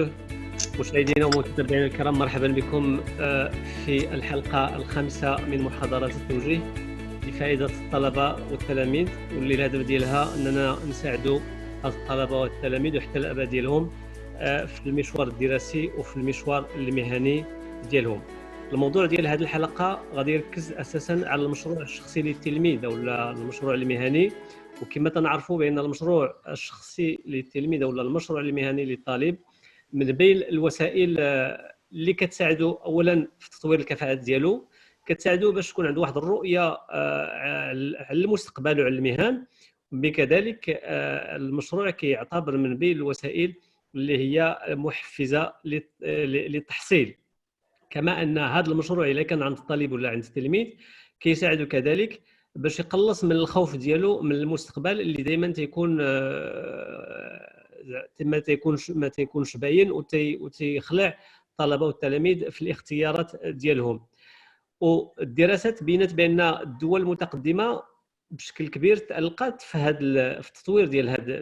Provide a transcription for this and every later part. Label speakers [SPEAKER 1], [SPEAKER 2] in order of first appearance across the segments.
[SPEAKER 1] وبركاته. مشاهدينا ومتابعينا الكرام، مرحبا بكم في الحلقة الخامسة من محاضرات التوجيه لفائدة الطلبة والتلاميذ، واللي الهدف ديالها أننا نساعدوا الطلبة والتلاميذ وحتى الآباء ديالهم في المشوار الدراسي وفي المشوار المهني ديالهم. الموضوع ديال هذه الحلقة غادي يركز أساسا على المشروع الشخصي للتلميذ أو المشروع المهني. وكما تنعرفوا بأن المشروع الشخصي للتلميذ أو المشروع المهني للطالب من بين الوسائل اللي كتساعدوا اولا في تطوير الكفاءات ديالو، كتساعدوا باش تكون عنده واحد الرؤيه على المستقبل وعلى المهن. بكذلك المشروع كيعتبر من بين الوسائل اللي هي محفزه للتحصيل، كما ان هذا المشروع الا كان عند الطالب ولا عند التلميذ كيساعده كذلك باش يقلص من الخوف ديالو من المستقبل اللي دائما تيكون ما تيكونش باين وتيخلع الطلبه والتلاميذ في الاختيارات ديالهم. والدراسات بينت بان الدول المتقدمه بشكل كبير تألقت في التطوير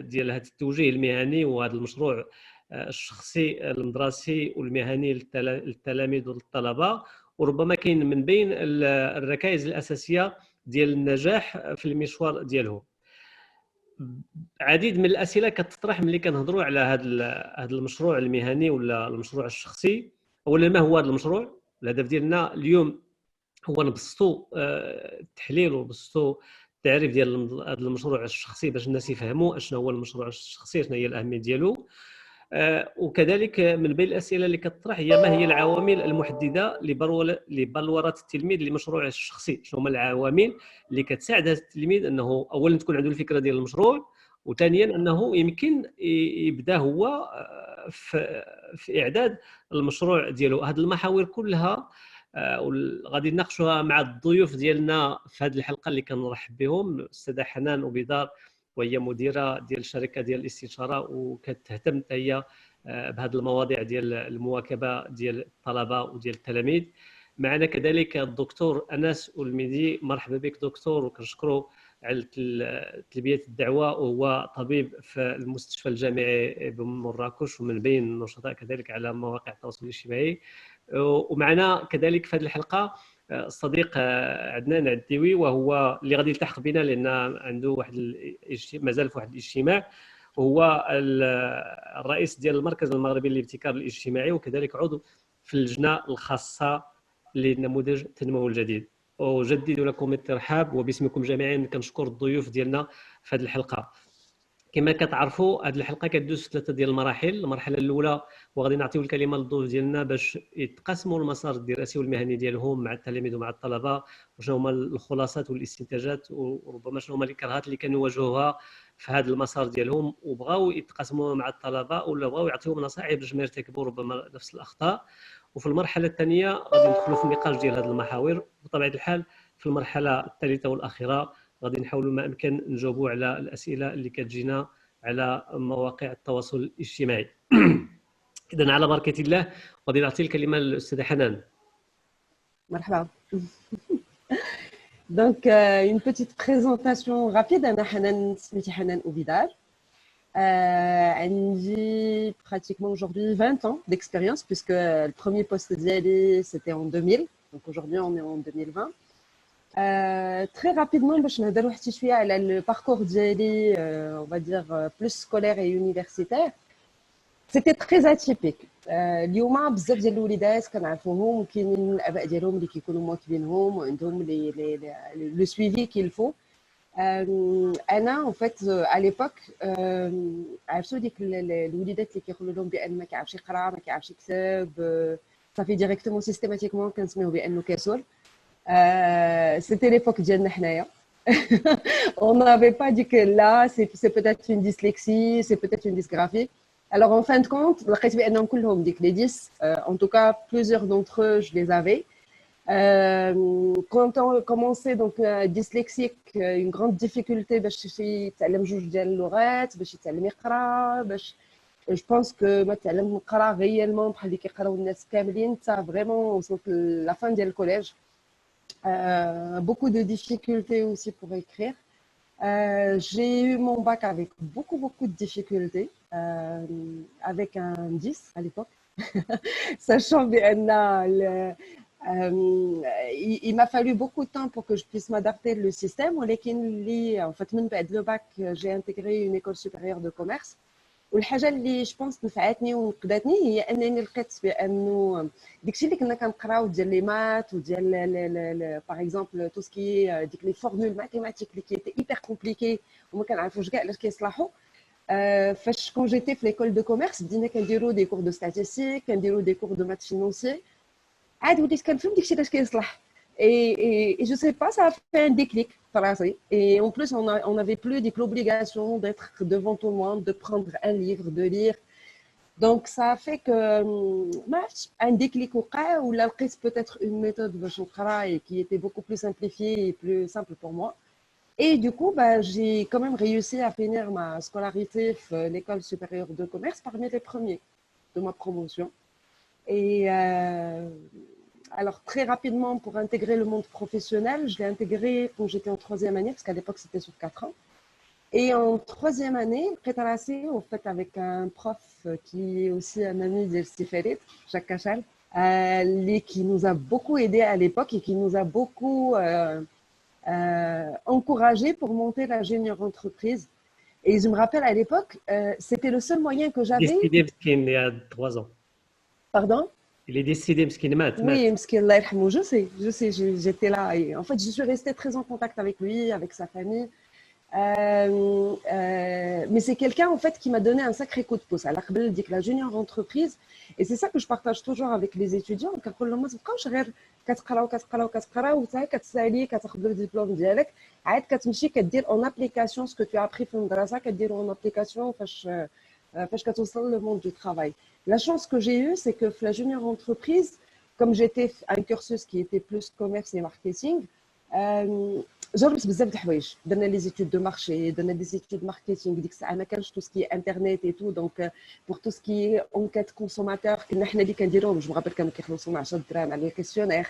[SPEAKER 1] ديال هذا التوجيه المهني وهذا المشروع الشخصي المدرسي والمهني للتلاميذ والطلبه. وربما كاين من بين الركائز الاساسيه ديال النجاح في المشوار ديالهم. عديد من الاسئله كتطرح ملي كنهضروا على هذا المشروع المهني ولا المشروع الشخصي. اولا، ما هو هذا المشروع؟ الهدف ديالنا اليوم هو نبسطوا التحليل ونبسطوا التعريف ديال هذا المشروع الشخصي باش الناس يفهموا اشنو هو المشروع الشخصي، شنو هي الاهميه ديالو. وكذلك من بين الاسئله اللي كتطرح هي ما هي العوامل المحدده لبلوره التلميذ لمشروعه الشخصي؟ شنو هما العوامل اللي كتساعد هذا التلميذ انه اولا تكون عنده الفكره ديال المشروع، وثانيا انه يمكن يبدا هو في اعداد المشروع ديالو. هذه المحاور كلها غادي نناقشوها مع الضيوف ديالنا في هذه الحلقه اللي كنرحب بهم. الاستاذه حنان وبدار، وهي مديره ديال الشركه ديال الاستشاره وكتهتم هي بهذه المواضيع ديال المواكبه ديال الطلبه وديال التلاميذ. معنا كذلك الدكتور انس الميدي. مرحبا بك دكتور، وكنشكروا على تلبيه الدعوه، وهو طبيب في المستشفى الجامعي بمراكش ومن بين النشطاء كذلك على مواقع التواصل الاجتماعي. ومعنا كذلك في هذه الحلقه الصديق عدنان عديوي، وهو اللي غادي يلتحق بنا لان عنده مازال في واحد الاجتماع، وهو الرئيس ديال المركز المغربي للابتكار الاجتماعي وكذلك عضو في اللجنه الخاصه لنموذج التنموي الجديد. اجدد لكم الترحاب وباسمكم جميعا كنشكر الضيوف ديالنا في هذه الحلقه. كما كتعرفوا هذه الحلقه كدوز في ثلاثه ديال المراحل. المرحله الاولى وغادي نعطيو الكلمه للضيوف ديالنا باش يتقاسموا المسار الدراسي والمهني ديالهم مع التلاميذ ومع الطلبه، وشنو هما الخلاصات والاستنتاجات وربما شنو هما الكرهات اللي كانوا يواجهوها في هذا المسار ديالهم وبغاو يتقاسموا مع الطلبه ولا بغاو يعطيوهم نصائح باش ما يرتكبوا ربما نفس الاخطاء. وفي المرحله الثانيه غادي ندخلوا في النقاش ديال هذه المحاور. بطبيعه الحال في المرحله الثالثه والاخيره غادي نحاولوا ما امكن نجاوبوا على الاسئله اللي كتجينا على مواقع التواصل الاجتماعي. اذا على بركه الله غادي نعطي الكلمه للاستاذه حنان.
[SPEAKER 2] مرحبا. Donc, une petite présentation rapide. Anna Hanan, Smiti Hanan Oubidar. J'ai pratiquement aujourd'hui 20 ans d'expérience, puisque le premier poste d'IALI, c'était en 2000. Donc aujourd'hui, on est en 2020. Très rapidement, je vais vous parler le parcours d'IALI, on va dire, plus scolaire et universitaire. C'était très atypique. اليوم بزاف ديال الوليدات كنعرفوهم وكاينين الاباء ديالهم اللي كيكونوا مواكبينهم وعندهم لو سويفي كيل فو. انا en fait à l'époque عرفتوا ديك الوليدات اللي كيقولوا لهم بان ما كيعرفش يقرا ما كيعرفش يكتب صافي ديريكتومون سيستيماتيكمون كنسميوه بانه كسول. سيتي ليبوك ديالنا حنايا. On n'avait pas dit que là c'est peut-être une dyslexie, c'est peut-être une dysgraphie. Alors, en fin de compte, les 10, en tout cas, plusieurs d'entre eux, je les avais. Quand on commençait, donc, dyslexique, une grande difficulté, je pense que réellement, ça a vraiment, la fin du collège. Beaucoup de difficultés aussi pour écrire. J'ai eu mon bac avec beaucoup de difficultés. avec un 10 à l'époque, sachant bien il m'a fallu beaucoup de temps pour que je puisse m'adapter le système. En fait, le bac, j'ai intégré une école supérieure de commerce. والحاجه اللي جو بونس نفعتني ونقدتني هي انني لقيت بانه داكشي اللي كنا كنقراو ديال لي مات وديال باغ اكزومبل تو سكي ديك لي فورمول ماتيماتيك اللي كيتي ايبر كومبليكي وما كنعرفوش كاع علاش كيصلحوا. فاش كون جيتي في ليكول دو كوميرس بدينا كنديروا دي كور دو ستاتيستيك كنديروا دي كور دو مات فينونسي عاد وليت كنفهم داكشي علاش كيصلح. Et je sais pas, ça a fait un déclic. Et en plus, on n'avait plus l'obligation d'être devant tout le monde, de prendre un livre, de lire. Donc, ça a fait que un déclic ou là, peut-être une méthode qui était beaucoup plus simplifiée et plus simple pour moi. Et du coup, j'ai quand même réussi à finir ma scolarité à l'école supérieure de commerce parmi les premiers de ma promotion. Et alors, très rapidement, pour intégrer le monde professionnel, je l'ai intégré quand j'étais en troisième année, parce qu'à l'époque, c'était sur 4 ans. Et en troisième année, en fait, avec un prof qui est aussi un ami de Stéphane, Jacques Cachal, qui nous a beaucoup aidé à l'époque et qui nous a beaucoup encouragé pour monter l'ingénieur entreprise. Et je me rappelle à l'époque, c'était le seul moyen que j'avais.
[SPEAKER 1] Il y a 3 ans.
[SPEAKER 2] Pardon?
[SPEAKER 1] Il est décédé,
[SPEAKER 2] Oui, je sais, j'étais là. Et en fait, je suis restée très en contact avec lui, avec sa famille. Mais c'est quelqu'un en fait qui m'a donné un sacré coup de pouce. À l'Aqbel dit que la junior entreprise, et c'est ça que je partage toujours avec les étudiants. كنقول لهم ما تبقاوش غير كتقراو وتا كتسالي كتاخذ الدبلوم ديالك عاد كتمشي كدير اون ابليكاسيون سكو تو ابري في المدرسه كديرو اون ابليكاسيون فاش كتوصل le monde du travail. La chance que j'ai eue, c'est que la junior entreprise, comme j'étais un cursus qui était plus commerce et marketing, جربت بزاف د الحوايج. درنا لي زيتود دو مارشي، درنا دي زيتود ماركتينغ. ديك الساعه ما كانش تو سكي انترنت اي تو، دونك بور تو سكي اونكيت كونسوماتور كنا حنا اللي كنديروهم. جو مغابل كانوا كيخلصونا 10 دراهم على الكيسيونير.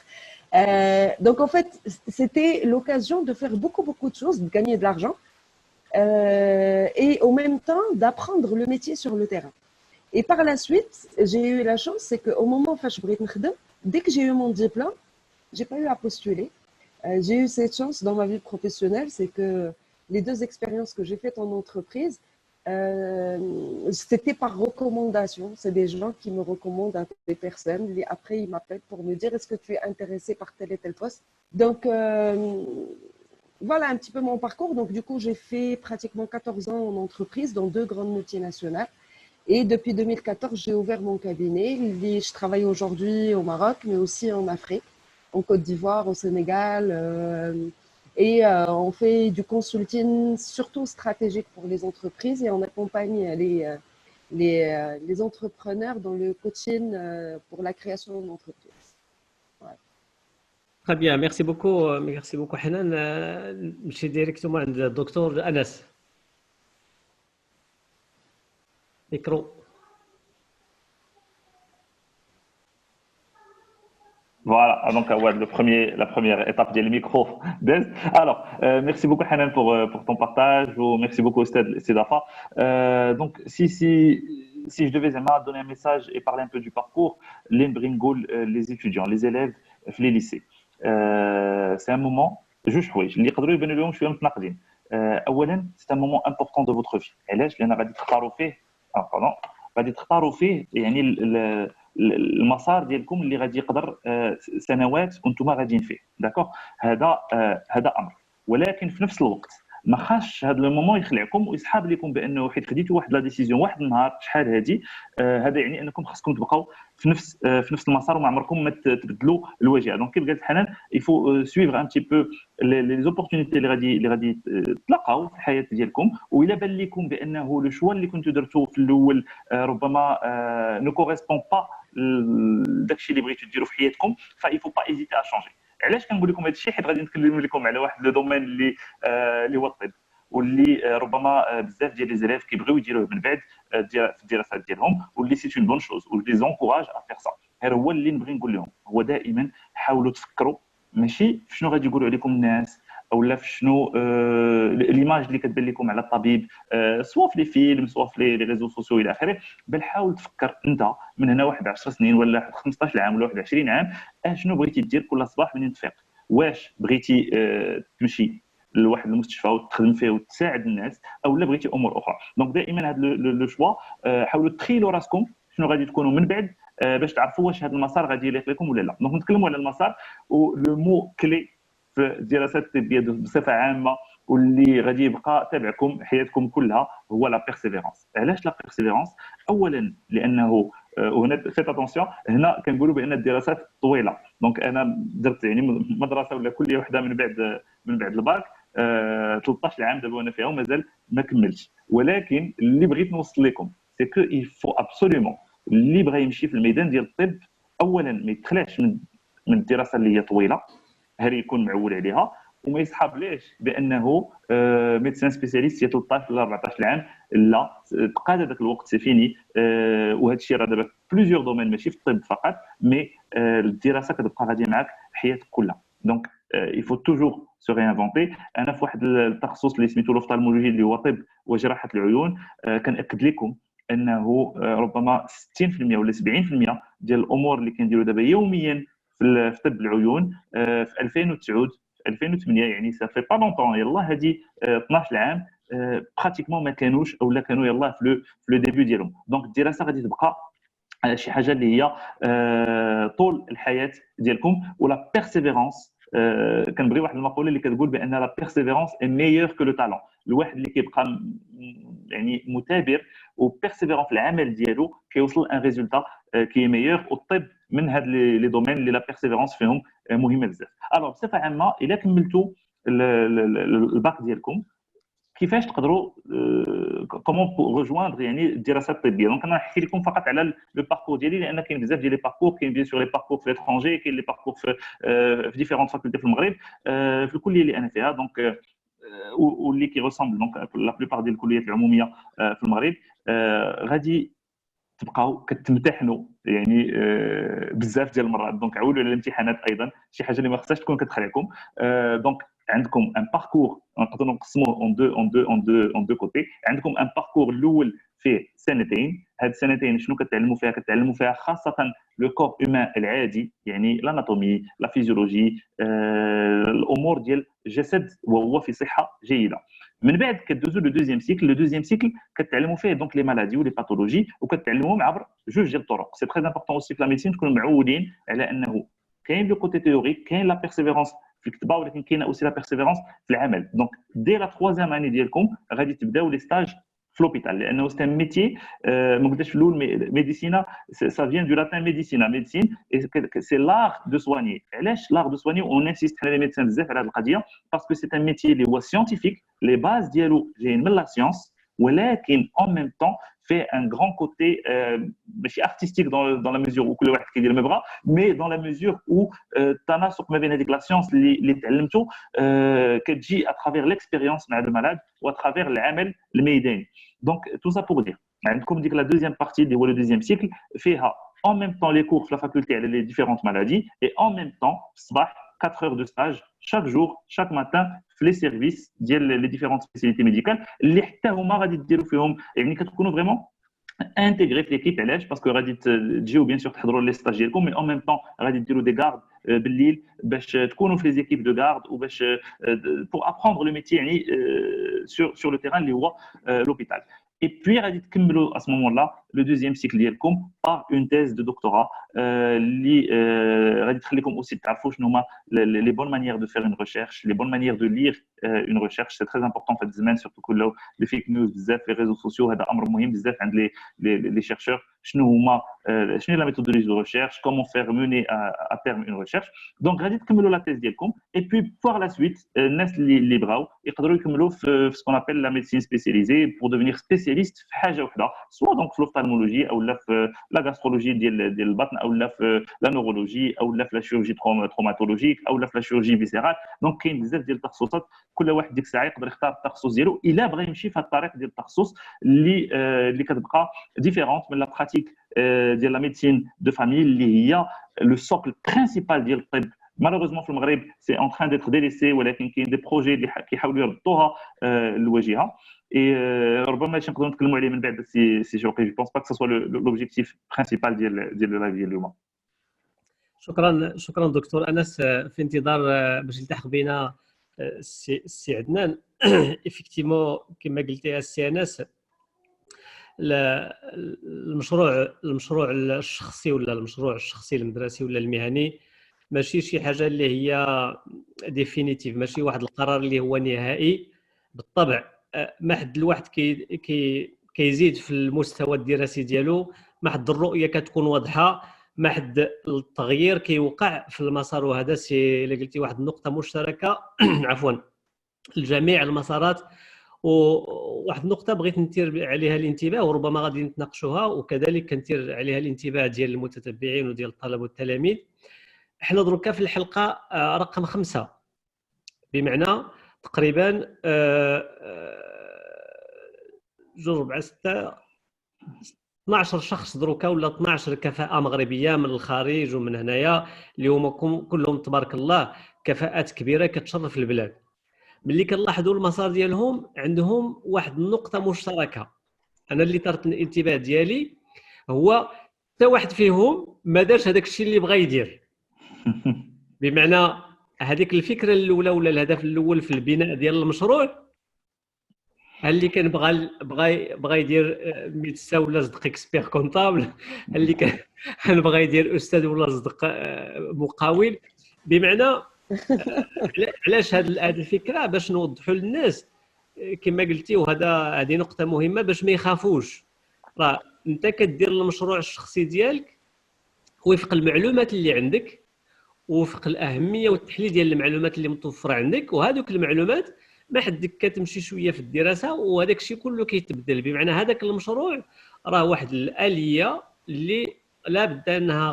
[SPEAKER 2] دونك en fait c'était l'occasion de faire beaucoup de choses, de gagner de l'argent et en même temps d'apprendre le métier sur le terrain. Et par la suite, j'ai eu la chance, c'est qu'au moment où je بغيت نخدم, dès que j'ai eu mon diplôme, j'ai pas eu à postuler. J'ai eu cette chance dans ma vie professionnelle, c'est que les 2 expériences que j'ai faites en entreprise, c'était par recommandation. C'est des gens qui me recommandent à des personnes. Et après, ils m'appellent pour me dire est-ce que tu es intéressé par tel et tel poste. Donc, voilà un petit peu mon parcours. Donc, du coup, j'ai fait pratiquement 14 ans en entreprise dans 2 grandes multinationales. Et depuis 2014, j'ai ouvert mon cabinet. Je travaille aujourd'hui au Maroc, mais aussi en Afrique, en Côte d'Ivoire, au Sénégal. Et on fait du consulting surtout stratégique pour les entreprises et on accompagne les entrepreneurs dans le coaching pour la création d'entreprise. Voilà.
[SPEAKER 1] Très bien, merci beaucoup Hanan. نمشي ديريكتومون عند الدكتور أنس. Micro.
[SPEAKER 3] Voilà, donc la première étape du micro. Alors, merci beaucoup Hanan pour ton partage, ou merci beaucoup Sedafa. Donc, si je devais donner un message et parler un peu du parcours, les étudiants, les élèves, les lycées. C'est un moment, c'est un moment important de votre vie. غادي تختاروا فيه يعني المسار ديالكم اللي غادي يقدر سنوات كنتم غاديين فيه. داكوغ، هذا امر، ولكن في نفس الوقت ما خاصش هذا المومون يخلعكم ويسحاب لكم بانه حيت خديتوا واحد لا ديسيزيون واحد النهار شحال هذه، هذا يعني انكم خاصكم تبقاو في نفس المسار وما عمركم ما تبدلوا الوجهه. دونك كيف قالت حنان يفو سويفر ان تي بو لي زوبورتونيتي اللي غادي تلقاو في الحياه ديالكم، والا بان لكم بانه لو شوا اللي كنتو درتوه في الاول ربما نو كوريسبون با داكشي اللي بغيتو ديروا في حياتكم، فايفو با ايزيتي ا شونجي. علاش كنقول لكم هذا الشيء؟ حيت غادي نتكلم لكم على واحد لو دومين اللي هو الطب، واللي ربما بزاف ديال لي زيليف كيبغيو يديروه من بعد في الدراسات ديالهم، واللي سي اون بون شوز واللي زونكوراج ا فير سا. غير هو اللي نبغي نقول لهم هو دائما حاولوا تفكروا ماشي شنو غادي يقولوا عليكم الناس او لا في شنو ليماج اللي كتبان لكم على الطبيب سواء في لي فيلم سواء في لي ريزو سوسيو الى اخره. بل حاول تفكر انت من هنا واحد 10 سنين ولا 15 عام ولا واحد 20 عام اشنو بغيتي دير كل صباح منين تفيق. واش بغيتي تمشي لواحد المستشفى وتخدم فيه وتساعد الناس او لا بغيتي امور اخرى. دونك دائما هذا لو شوا حاولوا تخيلوا راسكم شنو غادي تكونوا من بعد باش تعرفوا واش هذا المسار غادي يليق لكم ولا لا. دونك نتكلموا على المسار ولو مو كلي في الدراسات الطبيه بصفه عامه واللي غادي يبقى تابعكم حياتكم كلها هو لا بيرسيفيرونس. علاش لا بيرسيفيرونس؟ اولا لانه وهنا فيت اتونسيون هنا كنقولوا بان الدراسات طويله. دونك انا درت يعني مدرسه ولا كليه وحده من بعد الباك 13 عام دابا وانا فيها ومازال ما كملتش. ولكن اللي بغيت نوصل لكم سي كو il faut absolument اللي بغى يمشي في الميدان ديال الطب اولا ما يتخلعش من الدراسه اللي هي طويله هل يكون معول عليها وما يصحابليش بانه ميدسان سبيسياليست هي 13 ولا 14 عام. لا تقاد هذاك الوقت سي فيني. وهذا الشيء راه دابا بليزيور دومين ماشي في الطب فقط مي الدراسه كتبقى غاديه معك حياتك كلها. دونك il faut toujours se réinventer. انا في واحد التخصص اللي سميتو الاوفثالمولوجي اللي هو طب وجراحه العيون كنأكد لكم انه ربما 60% ولا 70% ديال الامور اللي كنديروا دابا يوميا في طب العيون في 2008 يعني صافي با لونطون يلاه هذه 12 عام براتيكمون ما كانوش او لا كانوا يلاه في لو ديبيو ديالهم. دونك الدراسه غادي تبقى شي حاجه اللي هي طول الحياه ديالكم. ولا بيرسيفيرونس كنبغي واحد المقوله اللي كتقول بان لا بيرسيفيرونس اي ميور كو لو تالون. الواحد اللي كيبقى يعني مثابر وبيرسيفيرون في العمل ديالو كيوصل ان ريزولتا كي ميور. والطب من هاد لي دومين اللي لا بيرسيفيرونس فيهم مهمه بزاف. الوغ بصفه عامه الا كملتوا الباك ديالكم كيفاش تقدروا كومون ريجواندر يعني الدراسات الطبيه. دونك انا نحكي لكم فقط على لو باركور ديالي لان كاين بزاف ديال لي باركور. كاين بيان سور لي باركور في ليترونجي كاين لي باركور في ديفيرونت فاكولتي في المغرب في الكليه اللي انا فيها. دونك واللي كي ريسامبل دونك لا بليبار ديال الكليات العموميه في المغرب غادي تبقاو كتمتحنوا يعني بزاف ديال المرات. دونك عولوا على الامتحانات ايضا شي حاجه اللي ما خصهاش تكون كتخلعكم. دونك عندكم ان باركور نقدروا نقسموه اون دو كوتي. عندكم ان باركور الاول فيه سنتين. هاد السنتين شنو كتعلموا فيها؟ كتعلموا فيها خاصه لو كور هيومان العادي يعني لاناتومي لا فيزيولوجي الامور ديال الجسد وهو في صحه جيده. من بعد كدوزو لو دوزيام سيكل كتعلموا فيه دونك لي مالادي ولي باثولوجي وكتعلموهم عبر جوج ديال الطرق. سي تري امبورطون اوسي في لا ميديسين تكونوا معودين على انه كاين لو كوتي تيوريك كاين لا بيرسيفيرونس في الكتابه ولكن كاينه اوسي لا بيرسيفيرونس في العمل. دونك دي لا 3 اني ديالكم غادي تبداو لي ستاج في لوبيتال لانه سي ان ميتي ما قلتش في الاول ميديسينا سا فيان دو لاتان ميديسينا ميديسين سي لار دو سواني. علاش لار دو سواني اون انسيست حنا لي ميديسان بزاف على هذه القضيه باسكو سي ان ميتي اللي هو سيانتيفيك لي باز ديالو جايين من لا سيونس ولكن en même temps fait un grand côté ماشي artistique dans la mesure où كل واحد كيدير ما بغا mais dans la mesure où التناسق ما بين هذيك لا سيونس اللي تعلمته كتجي à travers l'expérience مع المالاد و à travers العمل الميداني. دونك tout ça pour dire عندكم ديك لا دوزيام بارتي اللي هو لو دوزيام سيكل فيها en même temps les cours في la faculté على les différentes maladies et en même temps في الصباح 4 heures de stage chaque jour chaque matin في لي سيرفيس ديال لي ديفيرونت سبيسياليتي ميديكال اللي حتى هما غادي ديروا فيهم يعني كتكونوا فريمون انتيغري في ليكيب. علاش؟ باسكو غادي تجيو بيان سور تحضروا لي ستاج ديالكم مي اون ميم طون غادي ديروا دي غارد بالليل باش تكونوا في لي زيكيب دو غارد وباش بور ابروندر لو ميتي يعني سور لو تيران اللي هو لوبيتال. Et puis, غادي تكملوا à ce moment-là le deuxième cycle ديالكم par une thèse de doctorat اللي غادي تخليكم aussi تعرفوا شنو هما les bonnes manières de faire une recherche, les bonnes manières de lire une recherche. C'est très important في هذا الزمان surtout كله les fake news بزاف في les réseaux sociaux. هذا امر مهم بزاف عند les chercheurs. شنو هما شنو la méthodologie de recherche, comment faire mener à terme une recherche. Donc غادي تكملوا la thèse ديالكم et puis par la suite الناس اللي بغاو يقدروا يكملوا في ce qu'on appelle la médecine spécialisée pour devenir spécialiste في حاجه وحده سواء donc في l'ophtalmologie او لا في la gastrologie ديال البطن او لا في la neurologie او لا في la chirurgie traumatologique او لا في la chirurgie viscérale. دونك كاين بزاف ديال التخصصات كل واحد ديك الساعه يقدر يختار التخصص ديالو الا بغى يمشي في هذا الطريق ديال التخصص اللي كتبقى ديفيرونت من لا براتيك ديال لا ميديسين دو فامي اللي هي لو سوكل برينسيبال ديال الطب مالوغوزمون في المغرب سي اون تران ديتر ديليسي، ولكن كاين دي بروجي اللي كيحاولوا يردوها للواجهه. اي ربما هادشي نقدروا نتكلموا عليه من بعد سي شوقي. جو بونس با كو سوا لوبجيكتيف برينسيبال ديال لا فيديو اليوم.
[SPEAKER 1] شكرا دكتور انس. في انتظار باش يلتحق بنا السي عدنان. افكتيمون كما قلتي السي انس، المشروع الشخصي ولا المشروع الشخصي المدرسي ولا المهني ماشي شي حاجه اللي هي ديفينيتيف، ماشي واحد القرار اللي هو نهائي. بالطبع ما حد الواحد كيزيد في المستوى الدراسي ديالو، ما حد الرؤيه كتكون واضحه، ما حد التغيير كيوقع في المسار. وهذا سي اللي قلتي واحد النقطه مشتركه عفوا لجميع المسارات. وواحد النقطه بغيت نثير عليها الانتباه وربما غادي نتناقشوها، وكذلك كنثير عليها الانتباه ديال المتتبعين وديال الطلبه والتلاميذ. احنا دروكا في الحلقه رقم 5، بمعنى تقريبا 2 4 6 12 شخص دروكا ولا 12 كفاءه مغربيه من الخارج ومن هنايا اللي هما كلهم تبارك الله كفاءات كبيره كتشرف البلاد. ملي كنلاحظوا المسار ديالهم عندهم واحد النقطه مشتركه، انا اللي طرت الانتباه ديالي هو حتى واحد فيهم ما دارش هذاك الشيء اللي بغى يدير. بمعنى هذيك الفكره الاولى ولا الهدف الاول في البناء ديال المشروع، اللي كان بغى يدير ميدسا ولا صدق اكسبير كونطابل، اللي كان بغى يدير استاذ ولا صدق مقاول. بمعنى علاش هذه الفكره؟ باش نوضحوا للناس كما قلتي، هذه نقطه مهمه باش ما يخافوش. راه انت كدير المشروع الشخصي ديالك وفق المعلومات اللي عندك، وفق الاهميه والتحليل ديال المعلومات اللي متوفره عندك، وهذوك المعلومات ما حدك كتمشي شويه في الدراسه وهذاك الشيء كله كيتبدل. بمعنى هذاك المشروع راه واحد الاليه اللي لا بد انها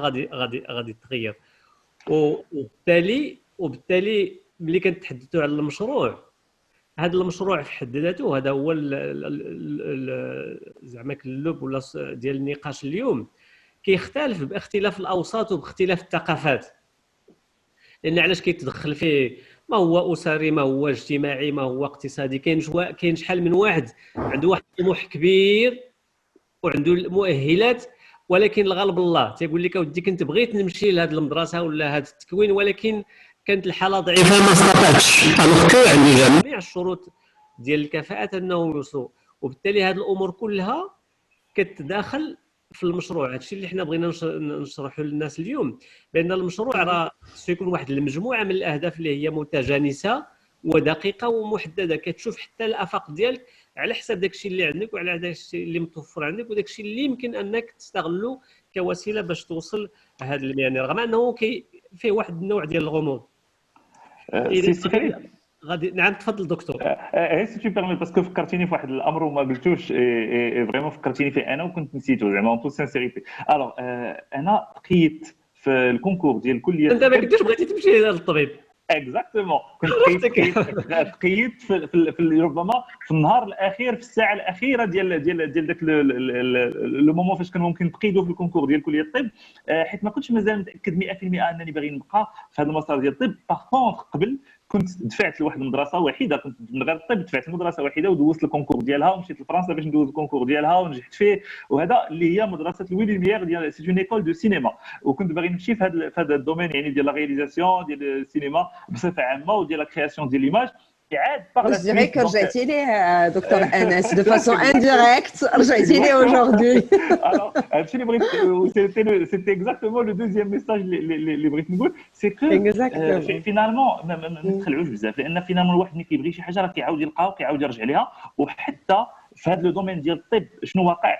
[SPEAKER 1] غادي تتغير. وبالتالي ملي كنتحدثوا على المشروع، هذا المشروع في حد ذاته هذا هو زعما اللب ولا ديال النقاش اليوم، كيختلف باختلاف الاوساط وباختلاف الثقافات. لان علاش كيتدخل فيه ما هو اسري، ما هو اجتماعي، ما هو اقتصادي. كاين شحال من واحد عنده واحد الطموح كبير وعنده المؤهلات، ولكن الغالب الله تيقول لك اودي كنت بغيت نمشي لهذه المدرسه ولا هذا التكوين، ولكن كانت الحاله ضعيفه ما استطعتش. عندي جميع الشروط ديال الكفاءات انهم يوصلوا، وبالتالي هذه الامور كلها كتداخل في المشروع. هادشي اللي حنا بغينا نشرحوا للناس اليوم، بان المشروع راه خصو يكون واحد المجموعه من الاهداف اللي هي متجانسه ودقيقه ومحدده، كتشوف حتى الافاق ديالك على حسب داكشي اللي عندك وعلى داكشي اللي متوفر عندك وداكشي اللي يمكن انك تستغله كوسيله باش توصل لهذا المهنه، رغم انه فيه واحد النوع ديال الغموض. غادي نعم تفضل دكتور.
[SPEAKER 3] سي تو بيرمي باسكو فكرتيني في واحد الامر وما قلتوش، فريمون فكرتيني فيه انا وكنت نسيتو زعما اون تو سانسيريتي. الوغ انا تقيت في الكونكور ديال الكليه.
[SPEAKER 1] انت ما كنتش بغيتي تمشي للطبيب؟
[SPEAKER 3] اكزاكتومون، كنت تقيت في ربما في النهار الاخير، في الساعه الاخيره ديال داك لو مومون فاش كان ممكن تقيدوا في الكونكور ديال كليه الطب، حيت ما كنتش مازال متاكد 100% انني باغي نبقى في هذا المسار ديال الطب. باغ كونطخ قبل كنت دفعت لواحد المدرسه واحده، كنت من غير الطب دفعت لمدرسه واحده ودوزت الكونكور ديالها ومشيت لفرنسا باش ندوز الكونكور ديالها ونجحت فيه، وهذا اللي هي مدرسه لوي لوميير ديال سي اون ايكول دو سينما. وكنت باغي نمشي في هذا الدومين يعني ديال لا رياليزاسيون ديال السينما بصفه عامه وديال لا كرياسيون ديال ليماج.
[SPEAKER 2] Je dirais que رجعتي ليه دكتور انس دو فاسون انديريكت، رجعتي ليه aujourd'hui.
[SPEAKER 3] Alors هادشي اللي بغيت سيتي اكزاكتومون لو دوزيام ميساج اللي بغيت نقول، سي كو فينالمون ما نتخلعوش بزاف، لان فينالمون الواحد ملي كيبغي شي حاجه راه كيعاود يلقاها وكيعاود يرجع ليها. وحتى في هذا لو دومين ديال الطب شنو واقع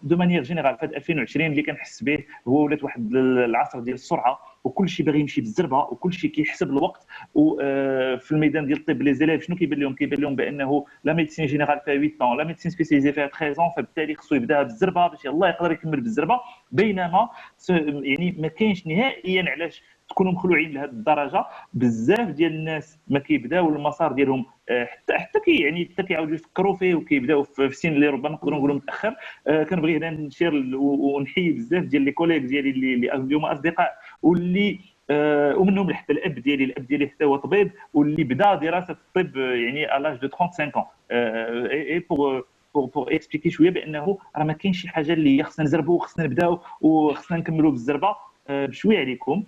[SPEAKER 3] دو مانيير جينيرال في 2020 اللي كنحس به هو ولات واحد العصر ديال السرعه، وكل شيء باغي يمشي بالزربه وكل شيء كيحسب الوقت. وفي الميدان ديال الطب لي زيليف شنو كيبان لهم؟ كيبان لهم بانه لا ميديسين جينيرال فيها 8 طون، لا ميديسين سبيسياليزي فيها 13 فبالتالي خصو يبدا بالزربه باش يلاه يقدر يكمل بالزربه. بينما يعني ما كاينش نهائيا علاش تكونوا مخلوعين لهذه الدرجه. بزاف ديال الناس ما كيبداو المسار ديالهم حتى كيعاودوا يفكروا فيه وكيبداو في سن اللي ربما نقدروا نقولوا متاخر. كنبغي هنا نشير ونحيي بزاف ديال لي كوليك ديالي اللي اليوم اصدقاء واللي ومنهم حتى الاب ديالي حتى هو طبيب واللي بدا دراسه الطب يعني على لاج دو 35 ans اي بور اكسبليكي شويه بانه راه ما كاينش شي حاجه اللي خصنا نزربوا وخصنا نبداو وخصنا نكملوا بالزربه بشويه عليكم.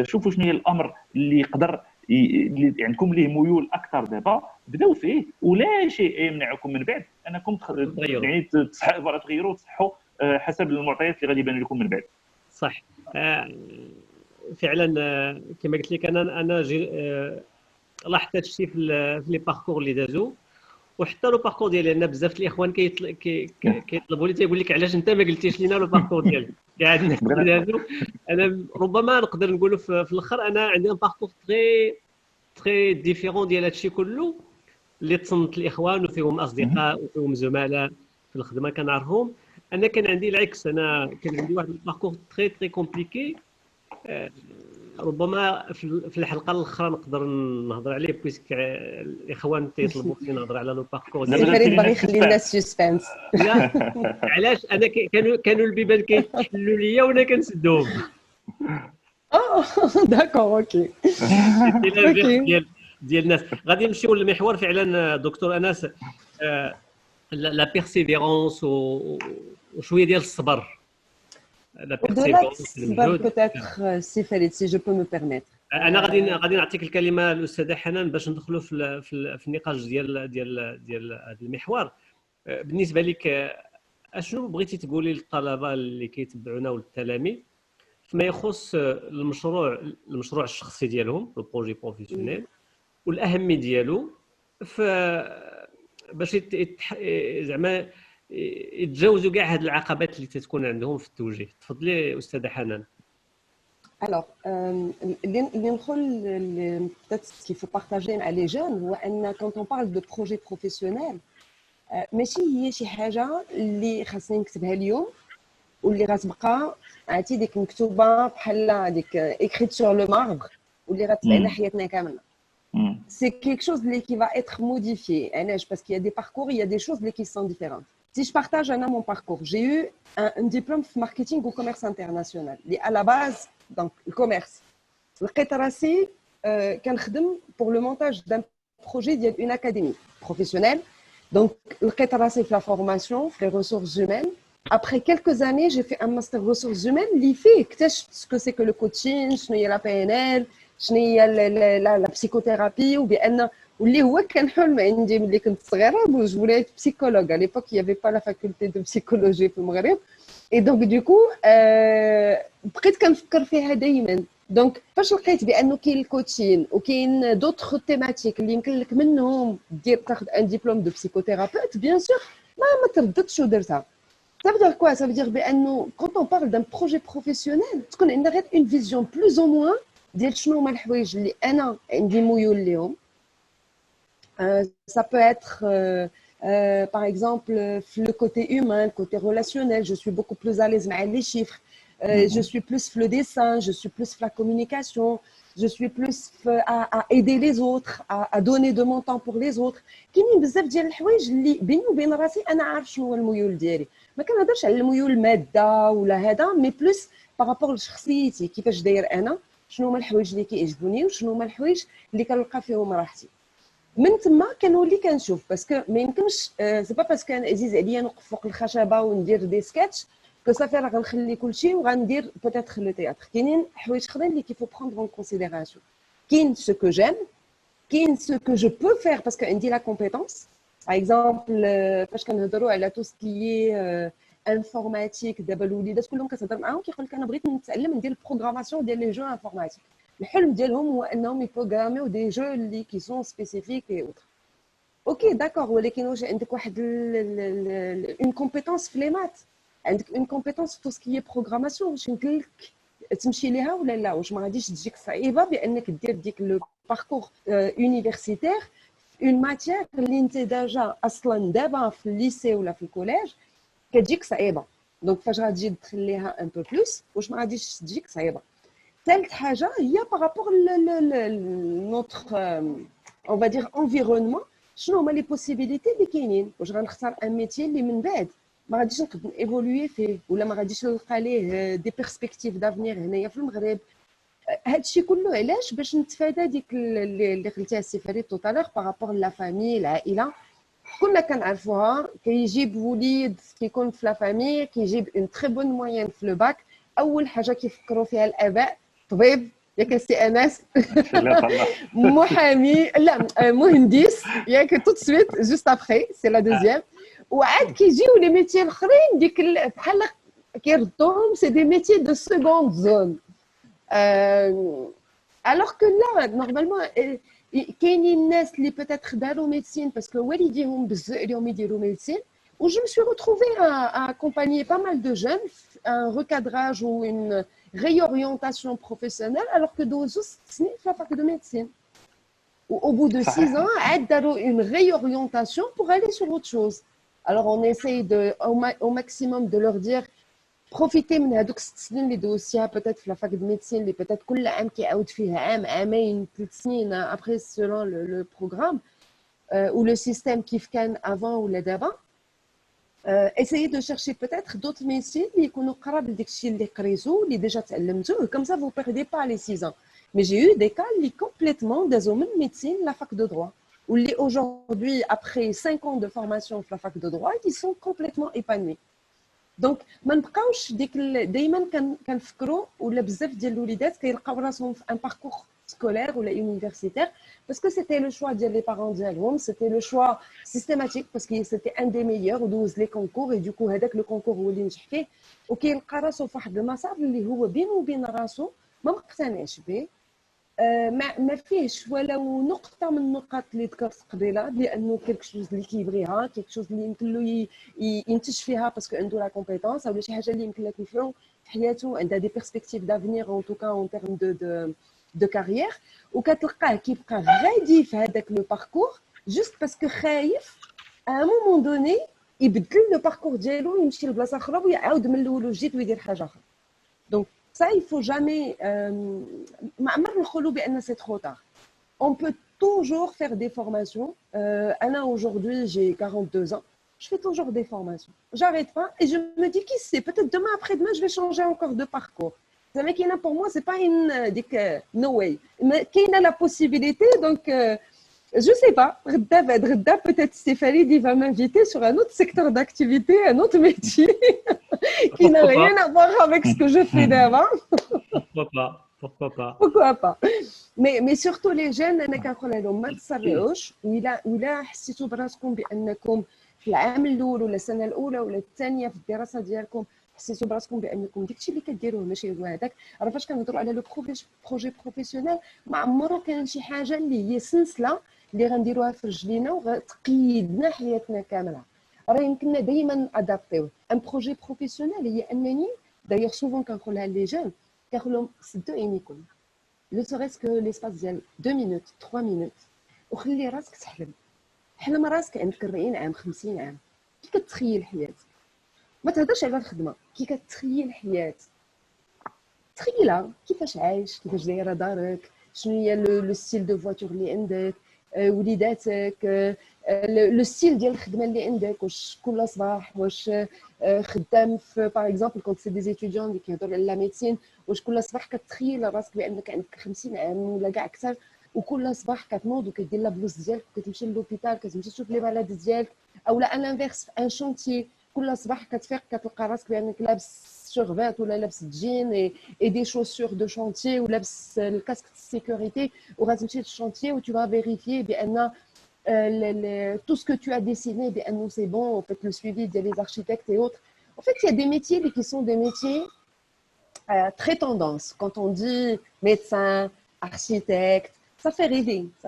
[SPEAKER 3] شوفوا شنو هي الامر اللي يقدر اللي عندكم ليه ميول اكثر دابا بداو فيه ولا شيء يمنعكم من بعد انكم يعني تغيروا تصحوا حسب المعطيات اللي غادي يبان لكم من بعد.
[SPEAKER 1] صح. فعلا كما قلت لك انا لاحظت هذا الشيء في لي باركور اللي دازوا وحتى لو باركور ديالي. انا بزاف الاخوان كيطلبوا لي تيقول لك علاش انت ما قلتيش لينا لو باركور ديالك كاع الناس اللي دازوا. انا ربما نقدر نقولوا في الاخر انا عندي ان باركور تري ديفيرون ديال هذا الشيء كله اللي تصنت الاخوان وفيهم اصدقاء وفيهم زملاء في الخدمه كنعرفهم. انا كان عندي العكس، انا كان عندي واحد الباركور تري كومبليكي. ربما في الحلقه الاخرى نقدر نهضر عليه بويسك الاخوان تيطلبوا مني نهضر على لو باركور
[SPEAKER 2] ديالي. فريد باغي يخلي الناس سسبانس.
[SPEAKER 1] لا علاش انا كانوا البيبان كيتحلوا ليا وانا كنسدهم.
[SPEAKER 2] داكور اوكي
[SPEAKER 1] ديال الناس. غادي نمشيو للمحور فعلا دكتور انس. لا بيرسيفيرونس وشويه ديال الصبر. لا بيرسيفيرونس المجهود
[SPEAKER 2] peut-être سي فريد سي جو بو مو بيرميتر.
[SPEAKER 1] انا غادي نعطيك الكلمه الاستاذه حنان باش ندخلوا في النقاش ديال هذا المحور. بالنسبه لك اشنو بغيتي تقولي للطلبه اللي كيتبعونا والتلاميذ فيما يخص المشروع الشخصي ديالهم لو بروجي بروفيسيونيل والاهميه ديالو باش زعما يتجاوزوا كاع هاد العقبات اللي تتكون عندهم في التوجيه. تفضلي استاذه حنان.
[SPEAKER 2] Alors, اللي ندخل peut-être ce qu'il faut partager مع les jeunes هو ان quand on parle de projet professionnel ماشي هي شي حاجه اللي خاصني نكتبها اليوم واللي غتبقى عرفتي ديك مكتوبه بحال هذيك écrite sur le marbre واللي غتبعنا حياتنا كامله. C'est quelque chose qui va être modifié. Parce qu'il y a des parcours, il y a des choses qui sont différentes. Si je partage mon parcours, j'ai eu un diplôme de marketing au commerce international. À la base, donc le commerce. لقيت راسي كنخدم pour le montage d'un projet d'une académie professionnelle. Donc لقيت راسي في la formation, في les ressources humaines. Après quelques années, j'ai fait un master ressources humaines اللي فيه اكتشفت ce que c'est que le coaching, شنو هي la PNL, شنو هي لا بسيكوثيرابي وبان واللي هو كان حلم عندي ملي كنت صغيره باش وليت بسيكولوج. على ليبوك يافي با لا فاكولتي دو بسيكولوجي في المغرب اي دونك دوكو بقيت كنفكر فيها دائما. دونك فاش لقيت بانه كاين الكوتشين وكاين دوطخ تيماتيك اللي يمكن لك منهم دير تاخذ ان ديبلوم دو بسيكوثيرابيوت بيان سور ما ترددتش ودرتها. Ça veut dire quoi? Ça veut dire que quand on parle d'un projet professionnel, تكون عندنا غير une vision plus ou moins ديال شنو هما الحوايج اللي انا عندي ميول ليهم. Ça peut être par exemple le côté humain, le côté relationnel. Je suis beaucoup plus à l'aise avec les chiffres. Je suis plus le dessin, je suis plus la communication, je suis plus à aider les autres, à donner de mon temps pour les autres. كاينين بزاف ديال الحوايج اللي بيني وبين راسي انا عارف شنو هو الميول ديالي. ما كنهضرش على الميول الماده ولا هذا مي بلوس بارابور لشخصيتي كيفاش داير انا، شنو هما الحوايج اللي كيعجبوني وشنو هما الحوايج اللي كنلقى فيهم راحتي. من تما كنولي كنشوف باسكو ما يمكنش سي با باسكو انا عزيز عليا نوقف فوق الخشبه وندير دي سكتش كو صافي راه غنخلي كلشي وغندير بوتيتر لو تياتر. كاينين حوايج اخرين اللي كيفو بروندر اون كونسيديراسيون. كاين سو كو جيم، كاين سو كو جو بو فير باسكو عندي لا كومبيتونس. باغ اكزومبل فاش كنهضروا على تو سكي انفورماتيك دابا الوليدات كلهم كتهضر معاهم كيقول لك انا بغيت نتعلم ندير البروغراماسيون ديال لي جو انفورماتيك. الحلم ديالهم هو انهم يبروغراميو دي جو اللي كي سون سبيسيفيك اي اوتر. اوكي داكور، ولكن واش عندك واحد اون كومبيتونس في لي مات، عندك اون كومبيتونس في تو سكي بروغراماسيون، واش يمكن لك تمشي ليها ولا لا؟ واش ما غاديش تجيك صعيبه بانك دير ديك لو باركور يونيفرسيتير اون ماتيير اللي انت ديجا اصلا دابا في الليسي ولا في الكوليج كتجيك صعيبه؟ دونك فاش غتجي تدخل ليها ان بو بلوس واش ما غاديش تجيك صعيبه؟ ثالث حاجه هي بارابور نوتر اون فا دير انفيرونمون، شنو هما لي بوسيبيليتي اللي كاينين؟ واش غنختار ان ميتي اللي من بعد ما غاديش نقدر ايفولوي فيه ولا ما غاديش نلقى ليه دي بيرسبكتيف دافنيغ هنايا في المغرب؟ هادشي كله علاش باش نتفادى ديك اللي قلتيها السي فريد توتالور بارابور لا فامي العائله. كنا كنعرفوها كيجيب وليد كيكون في لا فامي كيجيب اون تري بون موين في لو باك، اول حاجه كيفكروا فيها الاباء طبيب ياك السي انس محامي لا مهندس ياك تو سويت جوست ابخي سي لا دوزيام. وعاد كيجيو لي ميتي الاخرين ديك بحال كيردوهم سي دي ميتي دو سكوند زون. alors que là normalement كاينين الناس اللي peut-être داروا médecine parce que والديهم بزاف اليوم يديروا médecine. où je me suis retrouvée à accompagner pas mal de jeunes, un recadrage ou une réorientation professionnelle alors que دوزو 6 سنين في la fac de médecine. Au bout de 6 ans, عاد داروا une réorientation pour aller sur autre chose. Alors on essaye au maximum de leur dire بروفيتي من هذوك 6 سنين اللي دوزتيها بوتيت في لافاك دو ميديسين اللي بوتيت كل عام كيعاود فيه عام عامين 3 سنين ابري سولون لو بروغرام ou le système كيف كان avant ولا دابا. essayez de chercher peut-être d'autres métiers اللي يكونوا قراب لداك الشيء اللي قريتو اللي ديجا تعلمتوه comme ça vous perdez pas les 6 ans. mais j'ai eu des cas اللي complètement دازو من médecine la fac de droit ou اللي aujourd'hui après 5 ans de formation في la fac de droit ils sont complètement épanouis. دونك ما نبقاوش ديك دائما كنفكروا ولا بزاف ديال الوليدات كيلقاو راسهم في ان باركور سكولير ولا يونيفرسيتير باسكو سيتي لو شوا ديال لي بارون ديالهم سيتي لو شوا سيستيماتيك باسكو سيتي ان دي ميور ودوز لي كونكور اي دوكو هذاك لو كونكور هو اللي نجح فيه وكيلقى راسو في واحد المسار اللي هو بينه وبين راسو ما مقتنعش به. ما فيهش ولو نقطه من النقاط اللي ذكرت قبيله لانه كلك شوز اللي كيبغيها كلك شوز اللي يمكن له ينتج فيها باسكو عنده لا كومبيتونس او شي حاجه اللي يمكن لها تنفعو في حياته عندها دي بيرسبكتيف دافنيغ اون توكا اون تيرم دو كارير وكتلقاه كيبقى غادي في هذاك لو باركور جوست باسكو خايف ا مومون دوني يبدل لو باركور ديالو يمشي لبلاصه اخرى ويعاود من الاول وجديد ويدير حاجه اخرى. دونك ça il faut jamais ما نقولوا بان c'est trop tard. on peut toujours faire des formations. Anna aujourd'hui j'ai 42 ans, je fais toujours des formations, j'arrête pas et je me dis qui sait peut-être demain après-demain je vais changer encore de parcours. زعما كاينه pour moi c'est pas une ديك no way mais كاينه la possibilité donc je sais pas غدا peut-être Stéphanie il va m'inviter sur un autre secteur d'activité, un autre métier qui n'a rien à voir avec ce que je fais d'avant. Pourquoi pas. mais surtout les jeunes انا كنقول لهم ما تسرعوش ولا حسيتوا براسكم بانكم في العام الاول ولا السنه الاولى ولا الثانيه في الدراسه ديالكم حسيتوا براسكم بانكم داكشي اللي كديروه ماشي هو هذاك. راه فاش كنهضروا على لو بروجي بروفيسيونيل ما عمرو كان شي حاجه اللي هي سلسله اللي غنديروها في رجلينا وغتقيدنا حياتنا كامله. راه يمكننا دائما ادابتيو ان بروجي بروفيسيونيل هي انني دايوغ سوفون كنقولها لي جون كنقول لهم سدوا عينيكم لو سوريس كو ليسباس ديال 2 مينوت 3 مينوت وخلي راسك تحلم. حلم راسك عندك 40 عام 50 عام كي كتخيل حياتك. ما تهضرش على الخدمه كي كتخيل حياه تخيلها كيفاش عايش كيفاش دايره دارك شنو هي لو ستيل دو فواتور اللي عندك وليداتك لو ستيل ديال الخدمه اللي عندك واش كل صباح واش خدام في باغ اكزومبل كونت سي دي ستوديون اللي كيهضروا على لا ميديسين واش كل صباح كتخيل راسك بانك عندك 50 عام ولا كاع اكثر وكل صباح كتنوض وكدير لا بلوز ديالك وكتمشي للوبيتال كتمشي تشوف لي مالاد ديالك او لا انفيرس في ان شونتي كل صباح كتفيق كتلقى راسك بانك لابس شورفات ولا لابس جين اي دي شوسور دو شونتيي ولابس الكاسك دو سيكوريتي وغتمشي للشونتيي و tu vas vérifier بان tout ce que tu as dessiné بانه c'est bon en fait le suivi des architectes et autres. En fait il y a des métiers qui sont des métiers très tendance. Quand on dit médecin, architecte, ça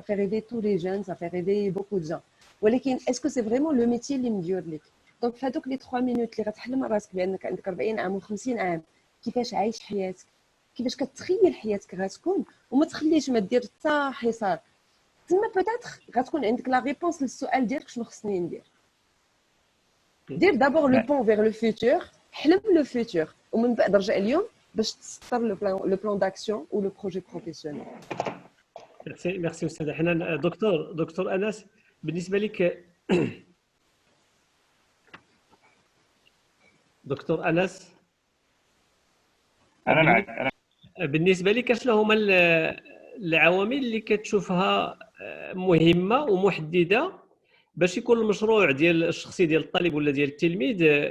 [SPEAKER 2] fait rêver tous les jeunes, ça fait rêver beaucoup de gens. ولكن est-ce que c'est vraiment le métier اللي مديور لك؟ دونك في هذوك لي 3 مينوت اللي غتحلم راسك بانك عندك 40 عام و50 عام كيفاش عايش حياتك كيفاش كتخيل حياتك غتكون وما تخليش ما دير حتى حصار تما بوتيتر غتكون عندك لا ريبونس للسؤال ديالك شنو خصني ندير. دير دابور لو بون فيغ لو فيوتور حلم لو فيوتور ومن بعد رجع اليوم باش تسطر لو بلان داكسيون و لو بروجي بروفيسيونيل.
[SPEAKER 1] ميرسي استاذ حنان. دكتور انس بالنسبه لك دكتور انس
[SPEAKER 3] انا معك
[SPEAKER 1] بالنسبه لك شنو هما العوامل اللي كتشوفها مهمه ومحدده باش يكون المشروع ديال الشخصي ديال الطالب ولا ديال التلميذ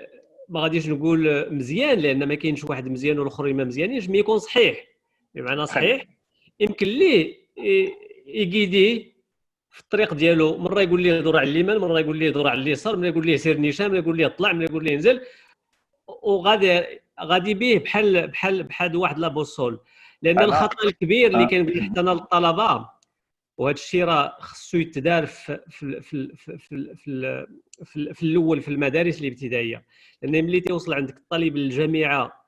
[SPEAKER 1] ما غاديش نقول مزيان لان ما كاينش واحد مزيان والاخرين ما مزيانينش، مي يكون صحيح بمعنى صحيح يمكن ليه يقيديه في الطريق ديالو. مره يقول ليه دور على اليمين، مره يقول ليه دور على اليسار، مره يقول ليه سير نيشان، مره يقول ليه طلع، مره يقول ليه نزل، وغادي به بحال واحد لا بوسول. لان الخطا الكبير اللي كنقول حتى انا للطلبه، وهذا الشيء راه خصو يتدار في الاول في المدارس الابتدائيه، لان ملي توصل عندك الطالب للجامعه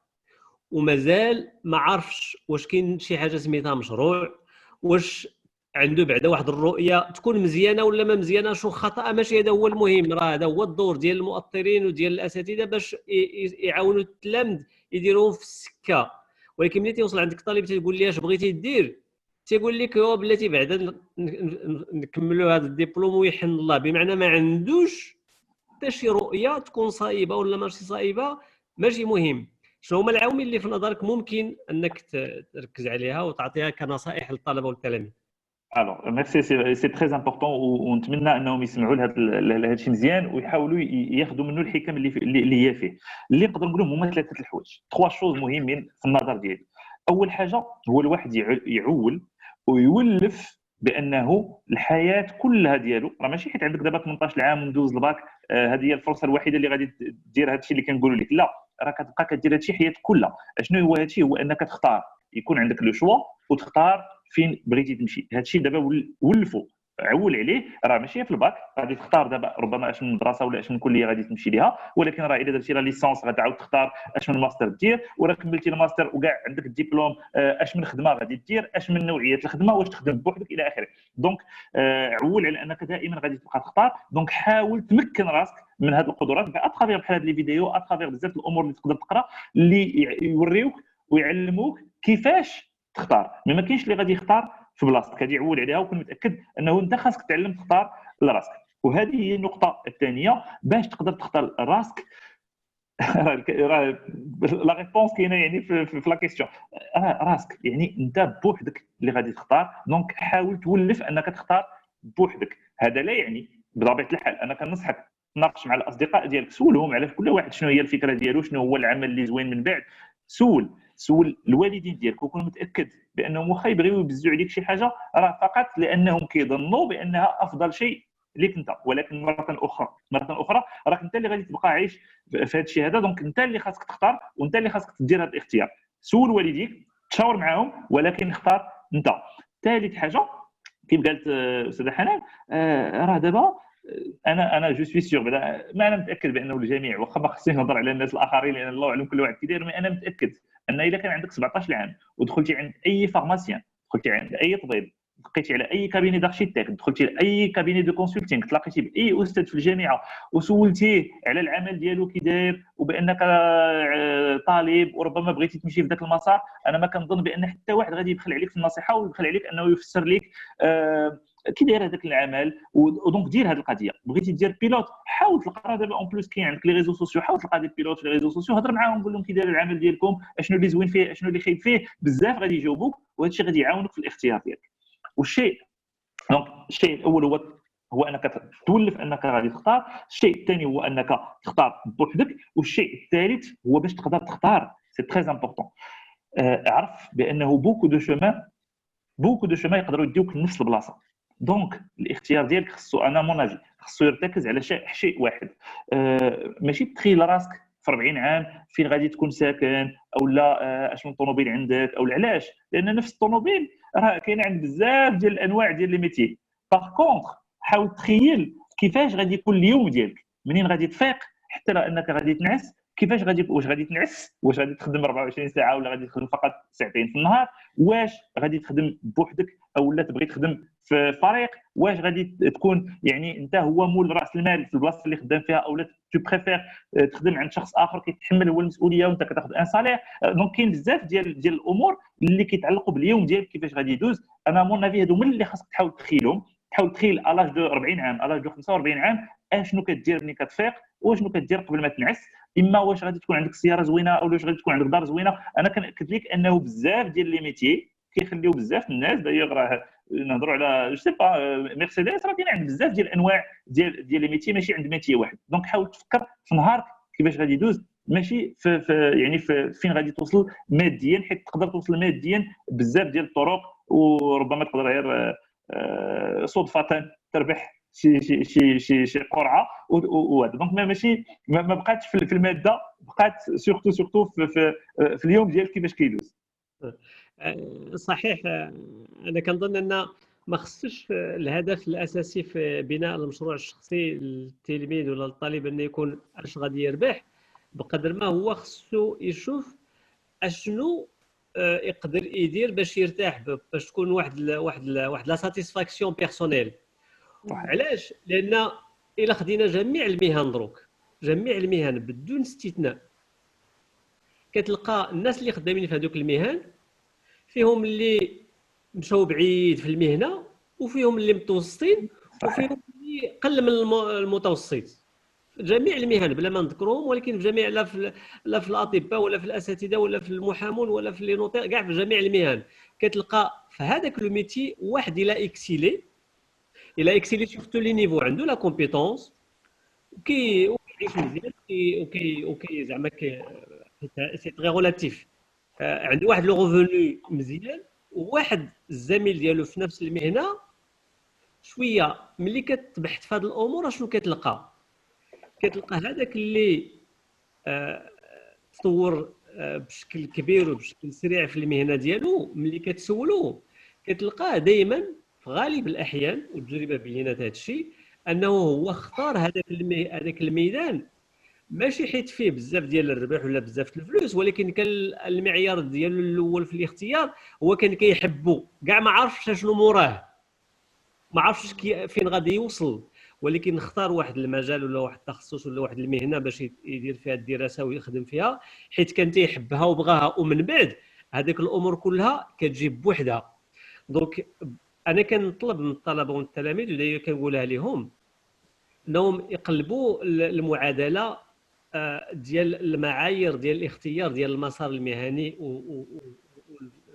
[SPEAKER 1] ومازال ما عرفش واش كاين شي حاجه سميتها مشروع، واش عنده بعدا واحد الرؤيه تكون مزيانه ولا ما مزيانه، شو خطا ماشي هذا هو المهم. راه هذا هو الدور ديال المؤطرين وديال الاساتذه باش يعاونوا التلامذ يديروهم في السكه. ولكن ملي توصل عندك طالب تقول لي اش بغيتي دير، تيقول لك هو بلاتي بعدا نكملوا هذا الدبلوم ويحن الله، بمعنى ما عندوش حتى شي رؤيه تكون صائبه ولا ماشي صائبه ماشي مهم. شنو هما العوامل اللي في نظرك ممكن انك تركز عليها وتعطيها كنصائح للطلبه والتلاميذ؟
[SPEAKER 3] الوغ ميرسي، سي تري امبورطون، ونتمنى انهم يسمعوا لهذا الشيء مزيان ويحاولوا ياخذوا منه الحكم اللي هي فيه. اللي نقدر نقولهم هما ثلاثه الحوايج، تخوا شوز مهمين في النظر ديالي. اول حاجه هو الواحد يعول ويولف بانه الحياه كلها ديالو راه ماشي حيت عندك دابا 18 عام ومدوز الباك هذه هي الفرصه الوحيده اللي غادي دير هذا الشيء اللي كنقولوا لك. لا، راه كتبقى كدير هذا الشيء حياتك كلها. اشنو هو هذا الشيء؟ هو انك تختار، يكون عندك لو شوا وتختار فين بغيتي تمشي. هذا الشيء دابا ولفوا، عول عليه. راه ماشي في الباك غادي تختار دابا ربما اش من مدرسه ولا اش من كليه غادي تمشي ليها، ولكن راه الا درتي لا ليسونس غتعاود تختار اش من ماستر دير، وراه كملتي الماستر وكاع عندك الدبلوم اش من خدمه غادي دير، اش من نوعيه الخدمه، واش تخدم بوحدك الى اخره. دونك عول على انك دائما غادي تبقى تختار. دونك حاول تمكن راسك من هذه القدرات اترافير بحال هذه لي فيديو، اترافير بزاف الامور اللي تقدر تقرا اللي يوريوك ويعلموك كيفاش تختار. ما كاينش اللي غادي يختار في بلاصتك، غادي يعول عليها وكون متاكد انه انت خاصك تعلم تختار لراسك. وهذه هي النقطه الثانيه باش تقدر تختار راسك. لا ريبونس كاينه يعني في لا كيسيون. راسك يعني انت بوحدك اللي غادي تختار. دونك حاول تولف انك تختار بوحدك. هذا لا يعني بطبيعه الحال انا كنصحك تناقش مع الاصدقاء ديالك، سولهم على كل واحد شنو هي الفكره ديالو، شنو هو العمل اللي زوين من بعد. سول الوالدين ديالك وكون متاكد بانهم واخا يبغيو يبزوا عليك شي حاجه راه فقط لانهم كيظنوا بانها افضل شيء ليك انت، ولكن مره اخرى راك انت اللي غادي تبقى عايش في هذا الشيء هذا. دونك انت اللي خاصك تختار وانت اللي خاصك تدير هذا الاختيار. سول والديك، تشاور معاهم، ولكن اختار انت. ثالث حاجه كيف قالت استاذه حنان، راه دابا انا جو سوي سيغ، ما انا متاكد بانه الجميع، واخا ما خصنيش نهضر على الناس الاخرين لان الله اعلم كل واحد كيدير، مي انا متاكد ان اذا كان عندك 17 عام ودخلتي عند اي فارماسيان، دخلتي عند اي طبيب، لقيتي على اي كابيني دارشيتيك، دخلتي لاي كابيني دو كونسلتينغ، تلاقيتي باي استاذ في الجامعه وسولتيه على العمل ديالو كي داير وبانك طالب وربما بغيتي تمشي في ذاك المسار، انا ما كنظن بان حتى واحد غادي يبخل عليك في النصيحه ويبخل عليك انه يفسر لك كي داير هذاك العمل. ودونك دير هذه القضيه. بغيتي دير بيلوت، حاول تلقى دابا اون بلوس كاين عندك لي ريزو سوسيو، حاول تلقى دي بيلوت في لي ريزو سوسيو، هضر معاهم قول لهم كي داير العمل ديالكم، اشنو اللي زوين فيه، اشنو اللي خايب فيه. بزاف غادي يجاوبوك وهذا الشيء غادي يعاونك في الاختيار ديالك. والشيء دونك الشيء الاول هو انك تولف انك غادي تختار. الشيء الثاني هو انك تختار بوحدك. والشيء الثالث هو باش تقدر تختار، سي تري امبورطون، اعرف بانه بوكو دو شومان يقدروا يديوك لنفس البلاصه. دونك الاختيار ديالك خصو، انا مون افي، خصو يرتكز على شيء واحد. ماشي تخيل راسك في 40 عام فين غادي تكون ساكن، او لا اش من طوموبيل عندك، او علاش، لان نفس الطوموبيل راه كاين عند بزاف ديال الانواع ديال لي ميتي. باغ كونطخ حاول تخيل كيفاش غادي يكون اليوم ديالك منين غادي تفيق حتى انك غادي تنعس. كيفاش واش غادي تنعس، واش غادي تخدم 24 ساعه ولا غادي تخدم فقط ساعتين في النهار، واش غادي تخدم بوحدك او لا تبغي تخدم في فريق، واش غادي تكون يعني انت هو مول راس المال في البلاصه اللي خدام فيها، او لا تو بريفير تخدم عند شخص اخر كيتحمل هو المسؤوليه وانت كتاخذ ان صالير. دونك كاين بزاف ديال الامور اللي كيتعلقوا باليوم ديالك كيفاش غادي يدوز. انا مون افي هادو من اللي خاصك تحاول تحاول تخيل الاج دو 40 عام الاج دو 45 عام اشنو كدير ملي كتفيق واشنو كدير قبل ما تنعس. اما واش غادي تكون عندك سياره زوينه او واش غادي تكون عندك دار زوينه. انا كنأكد لك انه بزاف ديال لي ميتي كيخليو بزاف الناس دايوغ راه نهضروا على جو سي با مرسيدس راه كاين عند بزاف ديال الانواع ديال لي ميتي ماشي عند ميتي واحد. دونك حاول تفكر في نهارك كيفاش غادي يدوز ماشي في يعني في فين غادي توصل ماديا حيت تقدر توصل ماديا بزاف ديال الطرق وربما تقدر غير صدفه تربح شي قرعه وهذا. دونك ماشي ما بقاتش في الماده بقات سورتو في اليوم ديال كيفاش كيدوز.
[SPEAKER 1] صحيح. انا كنظن ان ما خصش الهدف الاساسي في بناء المشروع الشخصي للتلميذ ولا الطالب انه يكون اش غادي يربح بقدر ما هو خصو يشوف اشنو يقدر يدير باش يرتاح باش تكون واحد لا ساتيسفاكسيون بيرسونيل. علاش؟ لان الا خدينا جميع المهن دروك جميع المهن بدون استثناء كتلقى الناس اللي خدامين في هذوك المهن فيهم اللي مشاو بعيد في المهنه وفيهم اللي متوسطين وفيهم اللي قل من المتوسط. جميع المهن بلا ما نذكرهم ولكن في جميع لا في الاطباء ولا في الاساتذه ولا في المحامون ولا في لي نوتير كاع في جميع المهن كتلقى في هذاك لو ميتي واحد الى اكسيلي شفتو لي نيفو عنده لا كومبيتونس وكيعيش مزيان وكي زعما سي تري ريلاتيف عنده واحد لو ريفوني مزيان وواحد الزميل ديالو في نفس المهنه شويه ملي كتبحث في هذه الامور شنو كتلقى هذاك اللي تطور بشكل كبير وبشكل سريع في المهنه ديالو ملي كتسولوه كتلقاه دائما في غالب الاحيان والتجربه بينت هذا الشيء انه هو اختار هذاك الميدان ماشي حيت فيه بزاف ديال الربح ولا بزاف الفلوس ولكن كان المعيار ديالو الاول في الاختيار هو كان كيحبو كاع ما عرفش شنو موراه ما عرفش فين غادي يوصل ولكن اختار واحد المجال ولا واحد التخصص ولا واحد المهنه باش يدير فيها الدراسه ويخدم فيها حيت كان تيحبها وبغاها ومن بعد هذيك الامور كلها كتجيب بوحدها. دونك انا كنطلب من الطلبه والتلاميذ ودايما كنقولها لهم انهم يقلبوا المعادله ديال المعايير ديال الاختيار ديال المسار المهني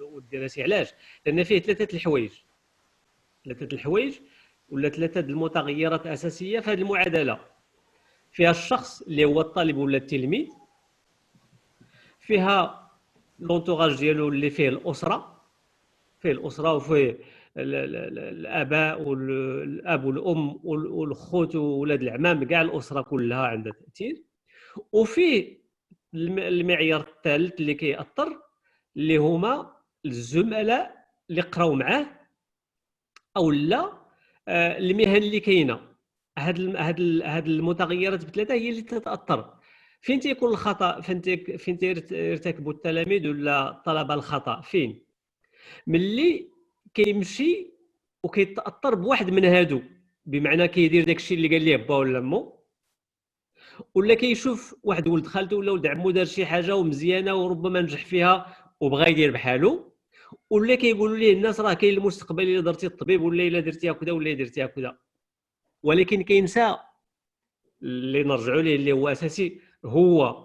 [SPEAKER 1] والدراسي. علاش؟ لان فيه ثلاثه الحوايج ولا ثلاثه المتغيرات الاساسيه في هذه المعادله. فيها الشخص اللي هو الطالب ولا التلميذ، فيها لونتوراج ديالو اللي فيه الاسره وفيه الاباء والاب والام والخوت وولاد العمام كاع الاسره كلها عندها تاثير، وفي المعيار الثالث اللي كيأثر اللي هما الزملاء اللي قراو معاه او لا المهن اللي كاينه. هاد المتغيرات بثلاثه هي اللي تتاثر. فين تيكون الخطا؟ فين يرتكبوا التلاميذ ولا الطلبه الخطا؟ فين؟ ملي كيمشي وكيتاثر بواحد من هادو، بمعنى كيدير داكشي اللي قال ليه با ولا مو، ولا كيشوف واحد ولد خالته ولا ولد عمو دار شي حاجه ومزيانه وربما نجح فيها وبغى يدير بحالو، ولا كيقولوا ليه الناس راه كاين المستقبل الا درتي الطبيب ولا الا درتيها كذا ولا درتيها كذا، ولكن كينسى اللي نرجعوا ليه اللي هو اساسي، هو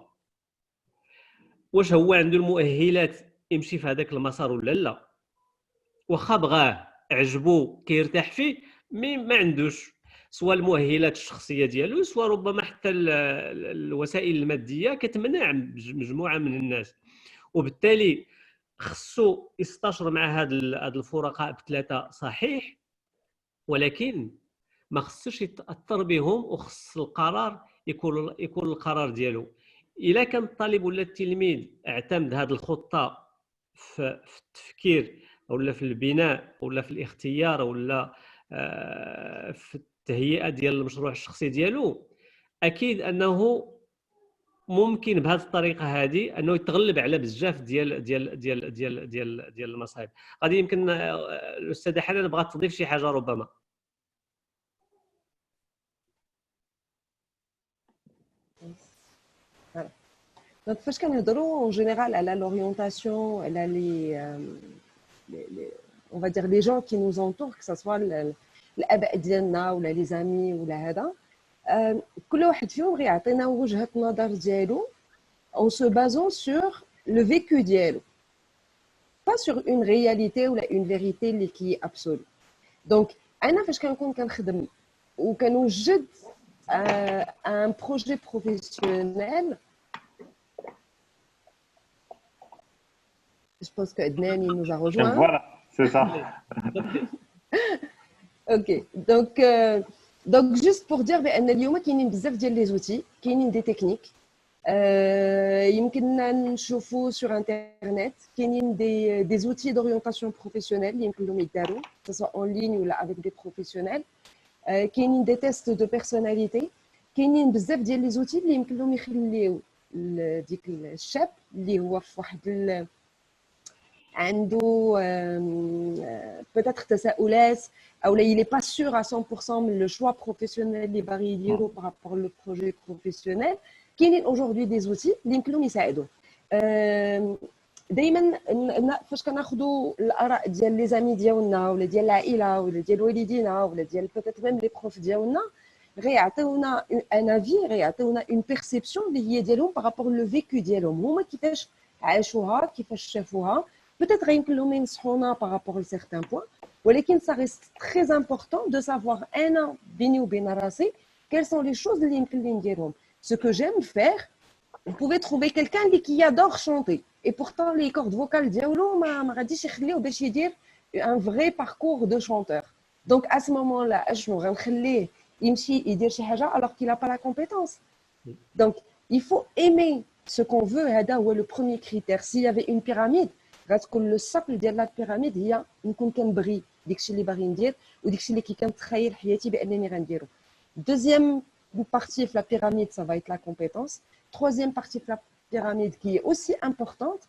[SPEAKER 1] واش هو عنده المؤهلات يمشي في هذاك المسار ولا لا. واخا بغاه عجبو كيرتاح فيه مي ما عندوش سواء المؤهلات الشخصيه ديالو سواء ربما حتى الوسائل الماديه كتمنع مجموعه من الناس، وبالتالي خصو يستشر مع هاد الفرقاء بثلاثه صحيح، ولكن ما خصوش يتاثر بهم وخص القرار يكون القرار ديالو. الا كان الطالب ولا التلميذ اعتمد هذه الخطه في التفكير ولا في البناء ولا في الاختيار ولا في التهيئه ديال المشروع الشخصي ديالو، اكيد انه ممكن بهذه الطريقه هذه انه يتغلب على بزاف ديال المصايب. غادي يمكن الاستاذه حنان بغات تضيف شي حاجه ربما.
[SPEAKER 2] Donc, فاش كنهضروا en général على l'orientation, على on va dire les gens qui nous entourent, que ce soit الاباء ديالنا ولا لي زامي ولا هذا، كل واحد فيهم غيعطينا وجهه نظر ديالو en se basant sur le vécu dialo, pas sur une réalité ou une vérité qui est absolue. Donc انا فاش كنكون كنخدم وكنوجد un projet professionnel. Je pense que Adnan il nous a rejoint.
[SPEAKER 3] Voilà, c'est ça.
[SPEAKER 2] Ok, donc juste pour dire بان اليوم كاينين بزاف ديال لي زوتي، كاينين دي تكنيك يمكننا نشوفوا sur internet، كاينين des outils d'orientation professionnelle اللي يمكن لهم يداروا que ce soit en ligne ولا avec des professionnels، كاينين des tests de personnalité، كاينين بزاف ديال لي زوتي اللي يمكن لهم يخليو ديك الشاب اللي هو في واحد عنده peut-être تساؤلات او il n'est pas sûr à 100% من le choix professionnel اللي باغي يديرو par rapport au projet professionnel. كاينين aujourd'hui des outils اللي يمكن لهم يساعدوه. دائما فاش كناخذوا الاراء ديال لي زامي ديالنا ولا ديال العائله ولا ديال والدينا ولا ديال peut-être même les profs ديالنا، غيعطيونا ان افي، غيعطيونا اون بيرسيبسيون اللي هي ديالهم par rapport لو فيكو ديالهم، هما كيفاش عاشوها كيفاش شافوها. peut-être يمكن لهم ينصحونا par rapport à certains points، ولكن ça reste très important de savoir انا بيني وبين راسي quelles sont les choses اللي يمكن لي نديرهم. Ce que j'aime faire, vous pouvez trouver quelqu'un qui adore chanter et pourtant les cordes vocales ديالو ما غاديش يخليوه باش يدير un vrai parcours de chanteur. Donc à ce moment-là اشنو غنخليه يمشي يدير شي حاجه alors qu'il n'a pas la compétence. Donc il faut aimer ce qu'on veut. هذا هو le premier critère. S'il y avait une pyramide غتكون لو ساكل ديال لا بيراميد هي نكون كنبغي داكشي اللي باغي ندير وداكشي اللي كنتخيل حياتي بانني غنديرو. Deuxième partie de la pyramide, ça va être la compétence. Troisième partie de la pyramide qui est aussi importante,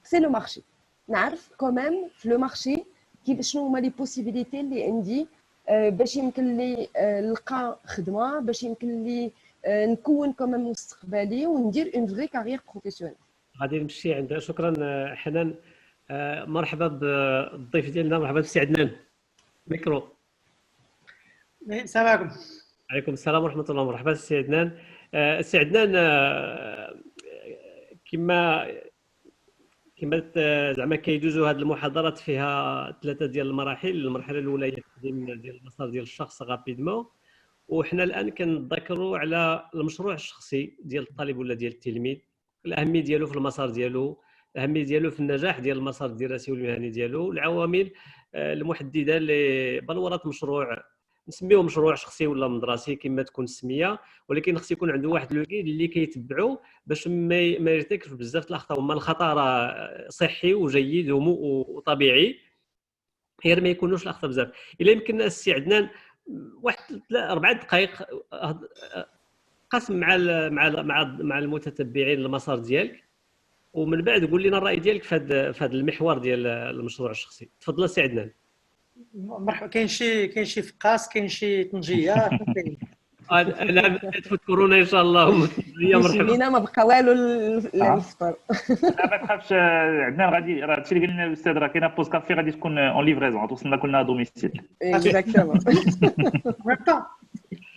[SPEAKER 2] c'est le marché. نعرف quand même le marché شنو هما les possibilités اللي عندي باش يمكن لي نلقى خدمه، باش يمكن لي نكون كمان مستقبلي وندير une vraie carrière professionnelle.
[SPEAKER 1] غادي نمشي عند شكرا حنان. مرحبا بالضيف ديالنا، مرحبا بالسي عدنان. ميكرو.
[SPEAKER 4] السلام عليكم.
[SPEAKER 1] عليكم السلام ورحمه الله. مرحبا السي عدنان. السي عدنان كما زعما كيجوزوا هذه المحاضرات فيها 3 ديال المراحل. المرحله الاولى هي تقديم ديال المسار ديال الشخص غابيدمون، وحنا الان كنذكروا على المشروع الشخصي ديال الطالب ولا ديال التلميذ، الاهميه ديالو في المسار ديالو، الاهميه ديالو في النجاح ديال المسار الدراسي والمهني ديالو، العوامل المحدده لبلوره مشروع نسميوه مشروع شخصي ولا مدرسي كما تكون السميه، ولكن خص يكون عنده واحد لو كيد اللي كيتبعو باش ما يرتكبش بزاف الاخطاء. هما الخطا صحي وجيد وطبيعي، غير ما يكونوش الاخطاء بزاف. الا يمكن السي عدنان واحد 4 دقائق قسم مع المتتبعين المسار ديالك، ومن بعد قول لنا الراي ديالك في هذا المحور ديال المشروع الشخصي. تفضل السي عدنان.
[SPEAKER 4] مرحبا. كاين شي فقاس، كاين شي طنجيه.
[SPEAKER 1] لا تفوت كورونا ان شاء الله.
[SPEAKER 2] مرحبا. لينا ما بقى والو للفطور.
[SPEAKER 3] ما تخافش عندنا غادي راه هادشي اللي قال لنا الاستاذ، راه كاينه بوست كافي غادي تكون اون ليفريزون، توصلنا كلنا دوميسيل.
[SPEAKER 2] اكزاكتومون.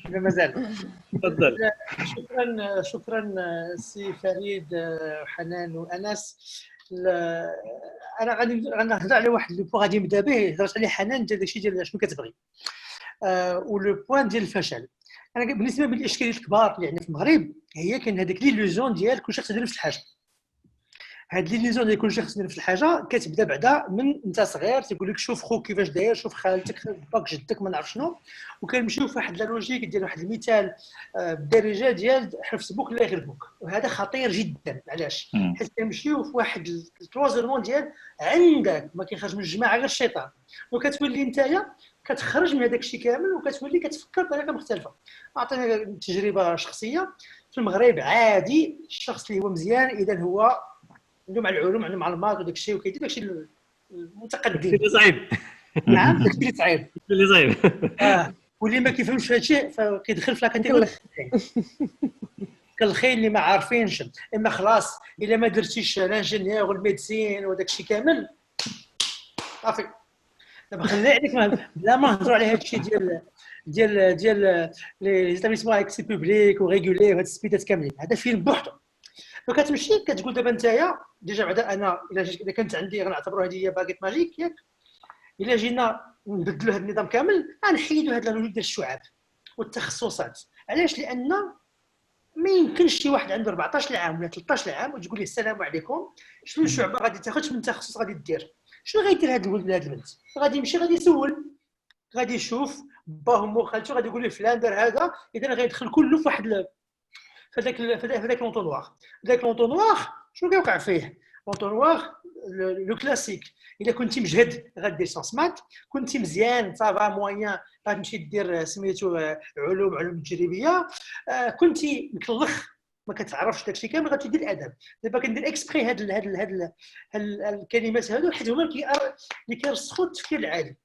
[SPEAKER 4] مازال.
[SPEAKER 1] تفضل.
[SPEAKER 4] شكرا سي فريد وحنان وانس. انا غادي نهضر على واحد لو بوين غادي نبدا به، هضرت عليه حنان ديال داكشي ديال شنو كتبغي ولو بوين ديال الفشل. انا بالنسبه لي الاشكاليات الكبار اللي عندنا في المغرب هي كاين هذيك ليلوزيون ديال كل شخص يدير نفس الحاجه. هاد ليلوزيون ديال كل شخص يدير نفس الحاجه كتبدا بعدا من انت صغير، تيقول لك شوف خوك كيفاش داير، شوف خالتك، باك جدك، ما نعرف شنو، وكنمشيو في واحد لا لوجيك ديال واحد المثال بالدارجه ديال حفظ لا يغلبوك، وهذا خطير جدا. علاش؟ حيت كنمشيو في واحد الكلوزرمون ديال عندك ما كيخرج من الجماعه غير الشيطان، وكتولي نتايا كتخرج من هذاك الشيء كامل وكتولي كتفكر بطريقه مختلفه. اعطينا تجربه شخصيه في المغرب. عادي الشخص اللي هو مزيان اذا هو عنده مع العلوم، عنده مع الماط وداك الشيء، وكيدير داك الشيء المتقدم.
[SPEAKER 1] اللي صعيب.
[SPEAKER 4] نعم داك الشيء اللي صعيب.
[SPEAKER 1] اللي صعيب.
[SPEAKER 4] واللي ما كيفهمش في هذا الشيء فكيدخل في لاكاتيجوري كالخيل اللي ما عارفينش. اما خلاص الا ما درتيش لانجينيور والميديسين وداك الشيء كامل صافي دابا خلينا عليك بلا ما نهضروا على هذا الشيء ديال لي زيتابليسمون اكسي بوبليك وريغولي وهاد السبيدات كاملين، هذا فيلم بوحدو. فكتمشي كتقول دابا نتايا ديجا بعدا انا الا كانت عندي غنعتبروا هذه هي باكيت ماجيك ياك، الا جينا نبدلوا هذا النظام كامل غنحيدوا هذا اللوجيك ديال الشعاب والتخصصات. علاش؟ لان ما يمكنش شي واحد عنده 14 عام ولا 13 عام وتقول ليه السلام عليكم شنو الشعبه غادي تاخذ من تخصص غادي دير، شنو غيدير هذا الولد هذه البنت؟ غادي يمشي غادي يسول، غادي يشوف باه ومو خالته غادي يقول ليه فلان دار هذا، اذا غيدخل كله في واحد في هذاك لونطونوار. هذاك لونطونوار شنو كيوقع فيه؟ لونطونوار لو كلاسيك، الا كنتي مجهد غدير سونس مات، كنتي مزيان صافا موان غتمشي دير سميتو علوم تجريبيه، كنتي مكلخ ما كتعرفش داكشي كامل غادي دير الادب. دابا كندير اكسبري هاد الكلمات هادو حيت هما اللي كيرسخوا التفكير العالي.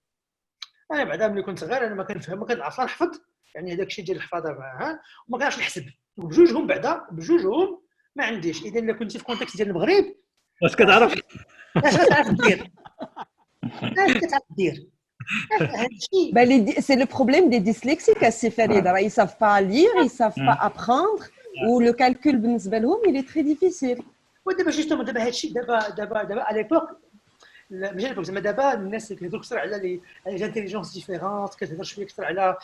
[SPEAKER 4] انا بعدا ملي كنت صغير انا ما كنفهم، ما كنعرف نحفظ، يعني هذاك الشيء ديال الحفاظه وما كنعرفش نحسب، بجوجهم ما عنديش. اذا الا كنتي في كونتكست ديال المغرب
[SPEAKER 1] واش كتعرف
[SPEAKER 4] اش غتعرف دير؟ اش كتعرف دير؟ هادشي
[SPEAKER 2] C'est le problème des dyslexiques à ces Farid. Ils ne savent pas lire, ils ne savent pas apprendre, ou le calcul بالنسبة لهم il est très difficile.
[SPEAKER 4] ودابا جوستومون دابا هادشي دابا على ليبوك ماشي ليبوك زعما دابا الناس كيهضروا اكثر على لي انتيليجونس ديفيرونت، كتهضر شويه اكثر على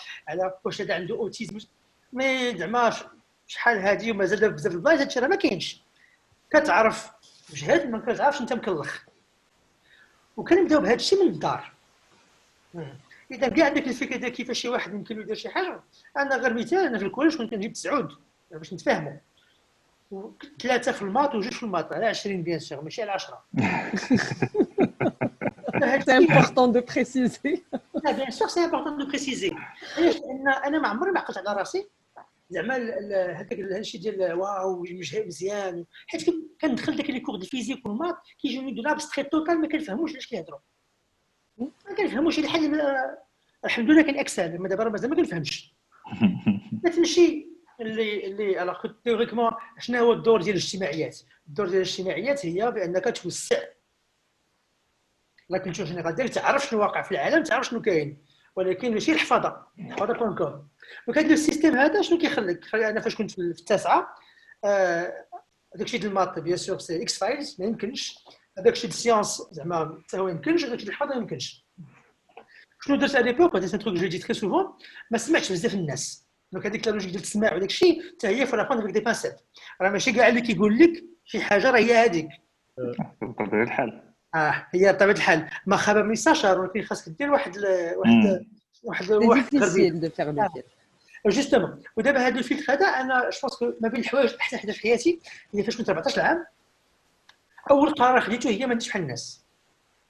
[SPEAKER 4] واش هذا عنده اوتيزم، مي زعما شحال هادي ومازال بزاف البلايص هادشي راه ما كاينش. كتعرف مجهد ما كتعرفش انت مكلخ، وكنبداو بهذا الشيء من الدار. اذا كاع عندك الفكره ديال كيفاش شي واحد يمكن يدير شي حاجه. انا غير مثال، انا في الكوليج كنت كنجيب 9 باش نتفاهموا، 3 في الماط و2 في الماط على 20 بيان سور ماشي على 10.
[SPEAKER 2] C'est important de préciser.
[SPEAKER 4] لا بيان سور سي امبورطون دو بريسيزي. علاش؟ لان انا ما عمري ما عقلت على راسي زعما هكاك الشيء ديال واو مزيان، حيت كندخل داك لي كور دو فيزيك والماط كيجيوني دو لابستري توتال ما كنفهموش علاش كيهضروا، ما كنفهموش الحل. الحمد لله كاين اكسل، ما دابا مازال ما كنفهمش. تمشي اللي على تيوريكمون شنو هو الدور ديال الاجتماعيات؟ الدور ديال الاجتماعيات هي بانك توسع لا كولتور جينيرال ديالك، تعرف شنو واقع في العالم، تعرف شنو كاين، ولكن ماشي الحفاظه كونكم. وكان السيستيم هذا شنو كيخليك؟ انا فاش كنت في التاسعه داكشي ديال الماط بيان سور سي اكس فايلز ما يمكنش، داكشي ديال السيونس زعما حتى هو يمكنش، داكشي ديال الحفاظه ما يمكنش. شنو درت على ليبوك؟ هذا سي تروك جو دي تري سوفون، ما سمعتش بزاف الناس. دونك هذيك لا لوجيك ديال السماع وداك الشيء حتى هي فلا بون افيك دي بانسيت، راه ماشي كاع اللي كيقول لك شي حاجه راه هي هذيك
[SPEAKER 3] بطبيعه الحال.
[SPEAKER 4] هي بطبيعه الحال ما خاب من يستشار، ولكن خاصك دير واحد
[SPEAKER 2] difficile de faire le filtre.
[SPEAKER 4] جوستومون. ودابا هذا الفيلتر هذا انا جو ما بين الحوايج احسن حاجه في حياتي هي فاش كنت 14 عام اول قرار خديته هي ما نديرش بحال الناس،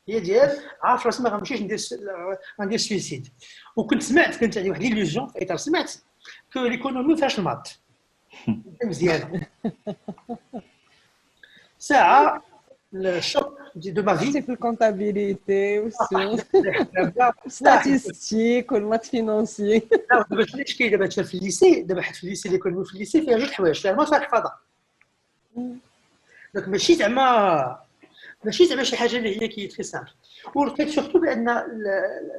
[SPEAKER 4] هي ديال عارف راسي ما غنمشيش ندير سويسيد. وكنت سمعت كانت عندي واحد ليلوجيون في اطار سمعت كو ليكونومي فاش الماط مزيان ساعه الشوك دو ما في
[SPEAKER 2] C'est pour comptabilité aussi, statistique ou le maths financier.
[SPEAKER 4] دابا علاش كاين دابا في الليسي، دابا حيت في الليسي ليكونومي في الليسي فيها جوج حوايج، فيها الماط وفيها الحفاظه. دونك ماشي زعما شي حاجه اللي هي كي تري سامبل. ولقيت سورتو بان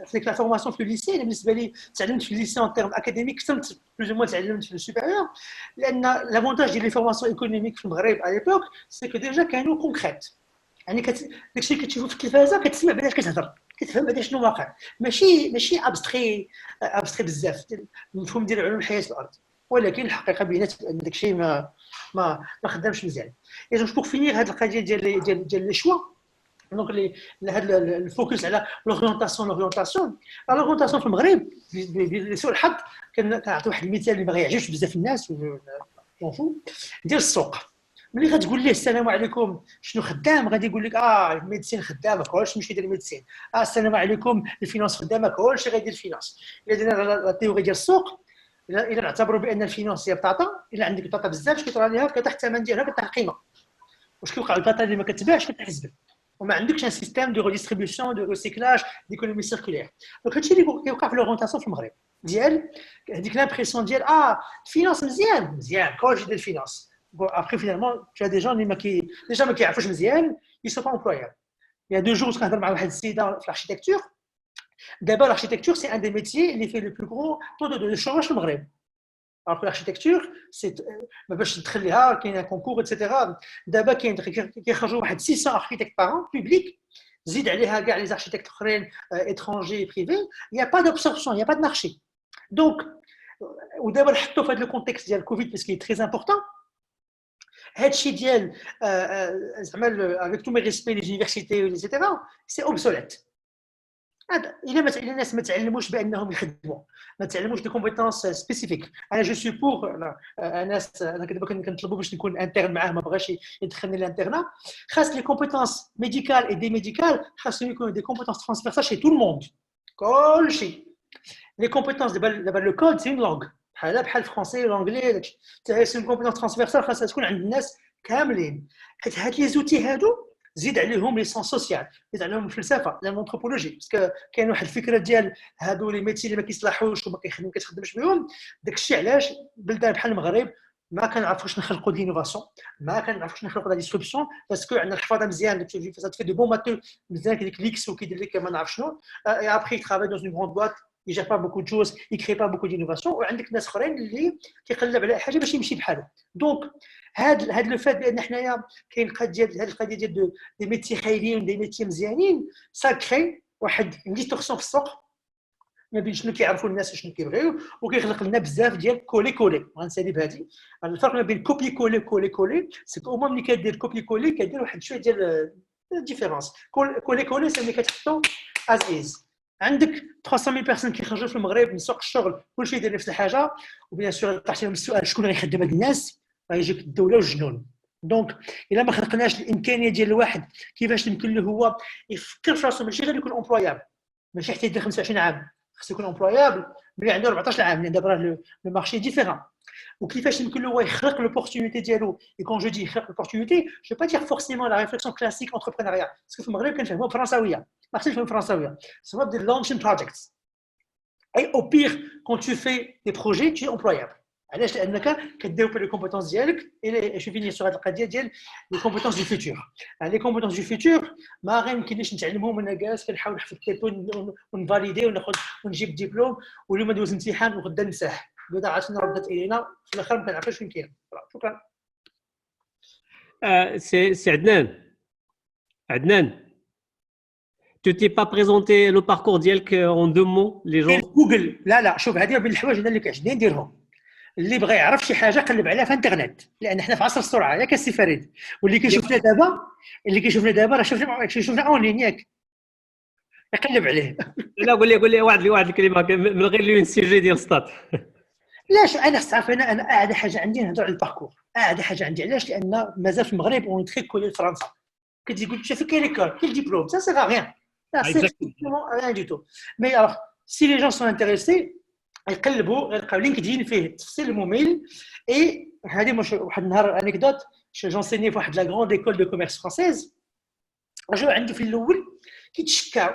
[SPEAKER 4] فيك لا فورماسيون في الليسي، انا بالنسبه لي تعلمت في الليسي اون تيرم اكاديميك اكثر بلوز موا تعلمت في السوبيريور، لان لافونتاج ديال لي فورماسيون ايكونوميك في المغرب على ليبوك سي كو ديجا كانوا كونكريت، يعني داكشي اللي كتشوفو في التلفازه كتسمع بعداش كتهضر كتفهم بعدا شنو واقع، ماشي ابستري بزاف المفهوم ديال علوم الحياه في الارض. ولكن الحقيقه بينات ان داكشي ما خدامش مزيان. اذا بور فينير هذه القضيه ديال لي شوا، دونك هذا الفوكس على لورينتاسيون في المغرب لسوء الحظ كنعطي واحد المثال اللي ما يعجبش بزاف الناس ديال السوق. ملي غتقول ليه السلام عليكم شنو خدام غادي يقول لك الميديسين خدام كلشي ماشي يدير الميديسين، السلام عليكم الفينانس خدامه كلشي غيدير الفينانس. الا درنا لا تيوري ديال السوق، الا نعتبروا بان الفينانس هي بطاطا، الا عندك بطاطا بزاف اش كيطرى ليها كتحت الثمن ديالها كتحت القيمه، واش كيوقع البطاطا اللي ما كتباعش كتحسب وما عندكش ان سيستيم دو ريديستريبيسيون دو ريسيكلاج ديكونومي سيركولير. دونك هادشي اللي كيوقع في لورونتاسيون في المغرب ديال هذيك لامبرسيون ديال الفينانس مزيان كلشي يدير الفينانس. بون ابخي فينالمون جا دي جون اللي ما كيعرفوش مزيان يسو با امبلويابل. يا 2 جور كنهضر مع واحد السيده في الاركيتكتور D'abord, l'architecture, c'est un des métiers qui fait le plus gros taux de chômage au Maghreb. Alors que l'architecture, c'est باش تخليها كاين un concours, etc. دابا كيخرجوا واحد 600 architectes par an publics. زيد عليها كاع les architectes اخرين étrangers et privés. Il n'y a pas d'absorption, il n'y a pas de marché. Donc, ودابا نحطوا في هذا الكونتكست ديال الكوفيد parce qu'il est très important. هادشي ديال زعما avec tous mes respects les universités, etc. c'est obsolète. الا الناس ما تعلموش بانهم يخدموا ما تعلموش دي كومبيتونس سبيسيفيك انا جو سوي بور ناس انا دابا كنطلبوا باش نكون انترن معاه ما بغاش يدخلني لانترنا خاص لي كومبيتونس ميديكال اي دي ميديكال خاصهم يكونوا دي كومبيتونس ترانسفيرسال شي تو الموند كلشي لي كومبيتونس دابا لو كود سي اون لونغ بحال الفرونسي لونجلي سي اون كومبيتونس ترانسفيرسال خاصها تكون عند الناس كاملين حيت هاد لي زوتي هادو زيد عليهم لي سونس سوسيال زيد عليهم الفلسفه ديال الانثروبولوجي باسكو كاين واحد الفكره ديال هادو لي ميتي اللي ما كيصلحوش وما كتخدمش بهم داكشي علاش بلدان بحال المغرب ما كنعرفوش نخلقوا دينوفاسيون ما كنعرفوش نخلقوا لا ديستربسيون باسكو عندنا الحفاظه مزيان تفي دو بون ماتو مزيان كيديك ليكس وكيدير لك ما نعرف شنو اي ابري ترافاي دون اون غروند بواط il gère pas beaucoup de choses il crée pas beaucoup d'innovation وعندك ناس اخرين اللي كيقلب على حاجه باش يمشي بحاله دونك هاد لو فات بان حنايا كاين القضيه ديال دي ميتي خايلين دي ميتي مزيانين سا كري واحد ديستورسيون في السوق ما بين شنو كيعرفوا الناس شنو كيبغيو وكيخلق لنا بزاف ديال كولي كولي غنسالي بهذه الفرق ما بين كوبي كولي كولي كولي سي او ميم ملي كدير كوبي كولي كدير واحد شويه ديال ديفيرونس كولي كولي سي ملي كتحطو از عندك 300,000 بيرسون كيخرجوا في المغرب من سوق الشغل كلشي يدير نفس الحاجه وبيان سور طرحت لهم السؤال شكون غيخدم هاد الناس غيجيك الدوله والجنون دونك الا ما خلقناش الامكانيه ديال الواحد كيفاش يمكن له هو يفكر في راسو ماشي غير يكون امبلويابل ماشي حتى يدير 25 عام خصو يكون امبلويابل ملي عنده 14 عام لان دابا لو مارشي ديفيرون وكيفاش يمكن له هو يخلق لوبورتونيتي ديالو اي كون جو دي يخلق لوبورتونيتي جو با دير فورسيمون لا ريفليكسيون كلاسيك انتربرونيا باسكو في المغرب كنفهموها بالفرنساويه ما خصنيش نفهم الفرنساويه سوا دير لونشين بروجيكتس اي او بير كون تو في دي بروجي تو امبلويابل علاش لانك كديفلوبي لي كومبيتونس ديالك اي جو فيني سور هاد القضيه ديال لي كومبيتونس دو فيتور لي كومبيتونس دو فيتور ما غيمكنليش نتعلمهم وانا جالس كنحاول نحفظ التيبون ونفاليدي وناخذ ونجيب الدبلوم واليوم ندوز امتحان وغدا نمسح بدا عرفتنا ردت الينا في الاخر ما كنعرفش فين كاين شكرا
[SPEAKER 1] سي عدنان tu t'es pas présenté le parcours ديالك en deux mots les gens
[SPEAKER 4] جوجل لا شوف هذه بين الحوايج اللي كيعجبني نديرهم اللي بغى يعرف شي حاجه قلب عليها في الانترنت لان حنا في عصر السرعه ياك السي فريد واللي كيشوفنا دابا راه شوفنا اون لين ياك يقلب عليه
[SPEAKER 1] لا قول لي واحد الكلمه من غير لي سي جي ديال ستات
[SPEAKER 4] لاش انا تعرف انا اعلى حاجه عندي نهضر على الباركور اعلى حاجه عندي علاش لان مازال في المغرب اون تري كولي فرنسا كتقول شوف كاين ليكول كاين ديبلوم سا سيغ ريان سيغ ريان دي تو مي الوغ سي لي جون سون انتريسي يقلبوا يلقاو لينكدين فيه التفصيل الممل اي هذه مش واحد النهار انيكدوت جونسيني في واحد لا غروند ايكول دو كوميرس فرونسيز رجعوا عندي في الاول كيتشكى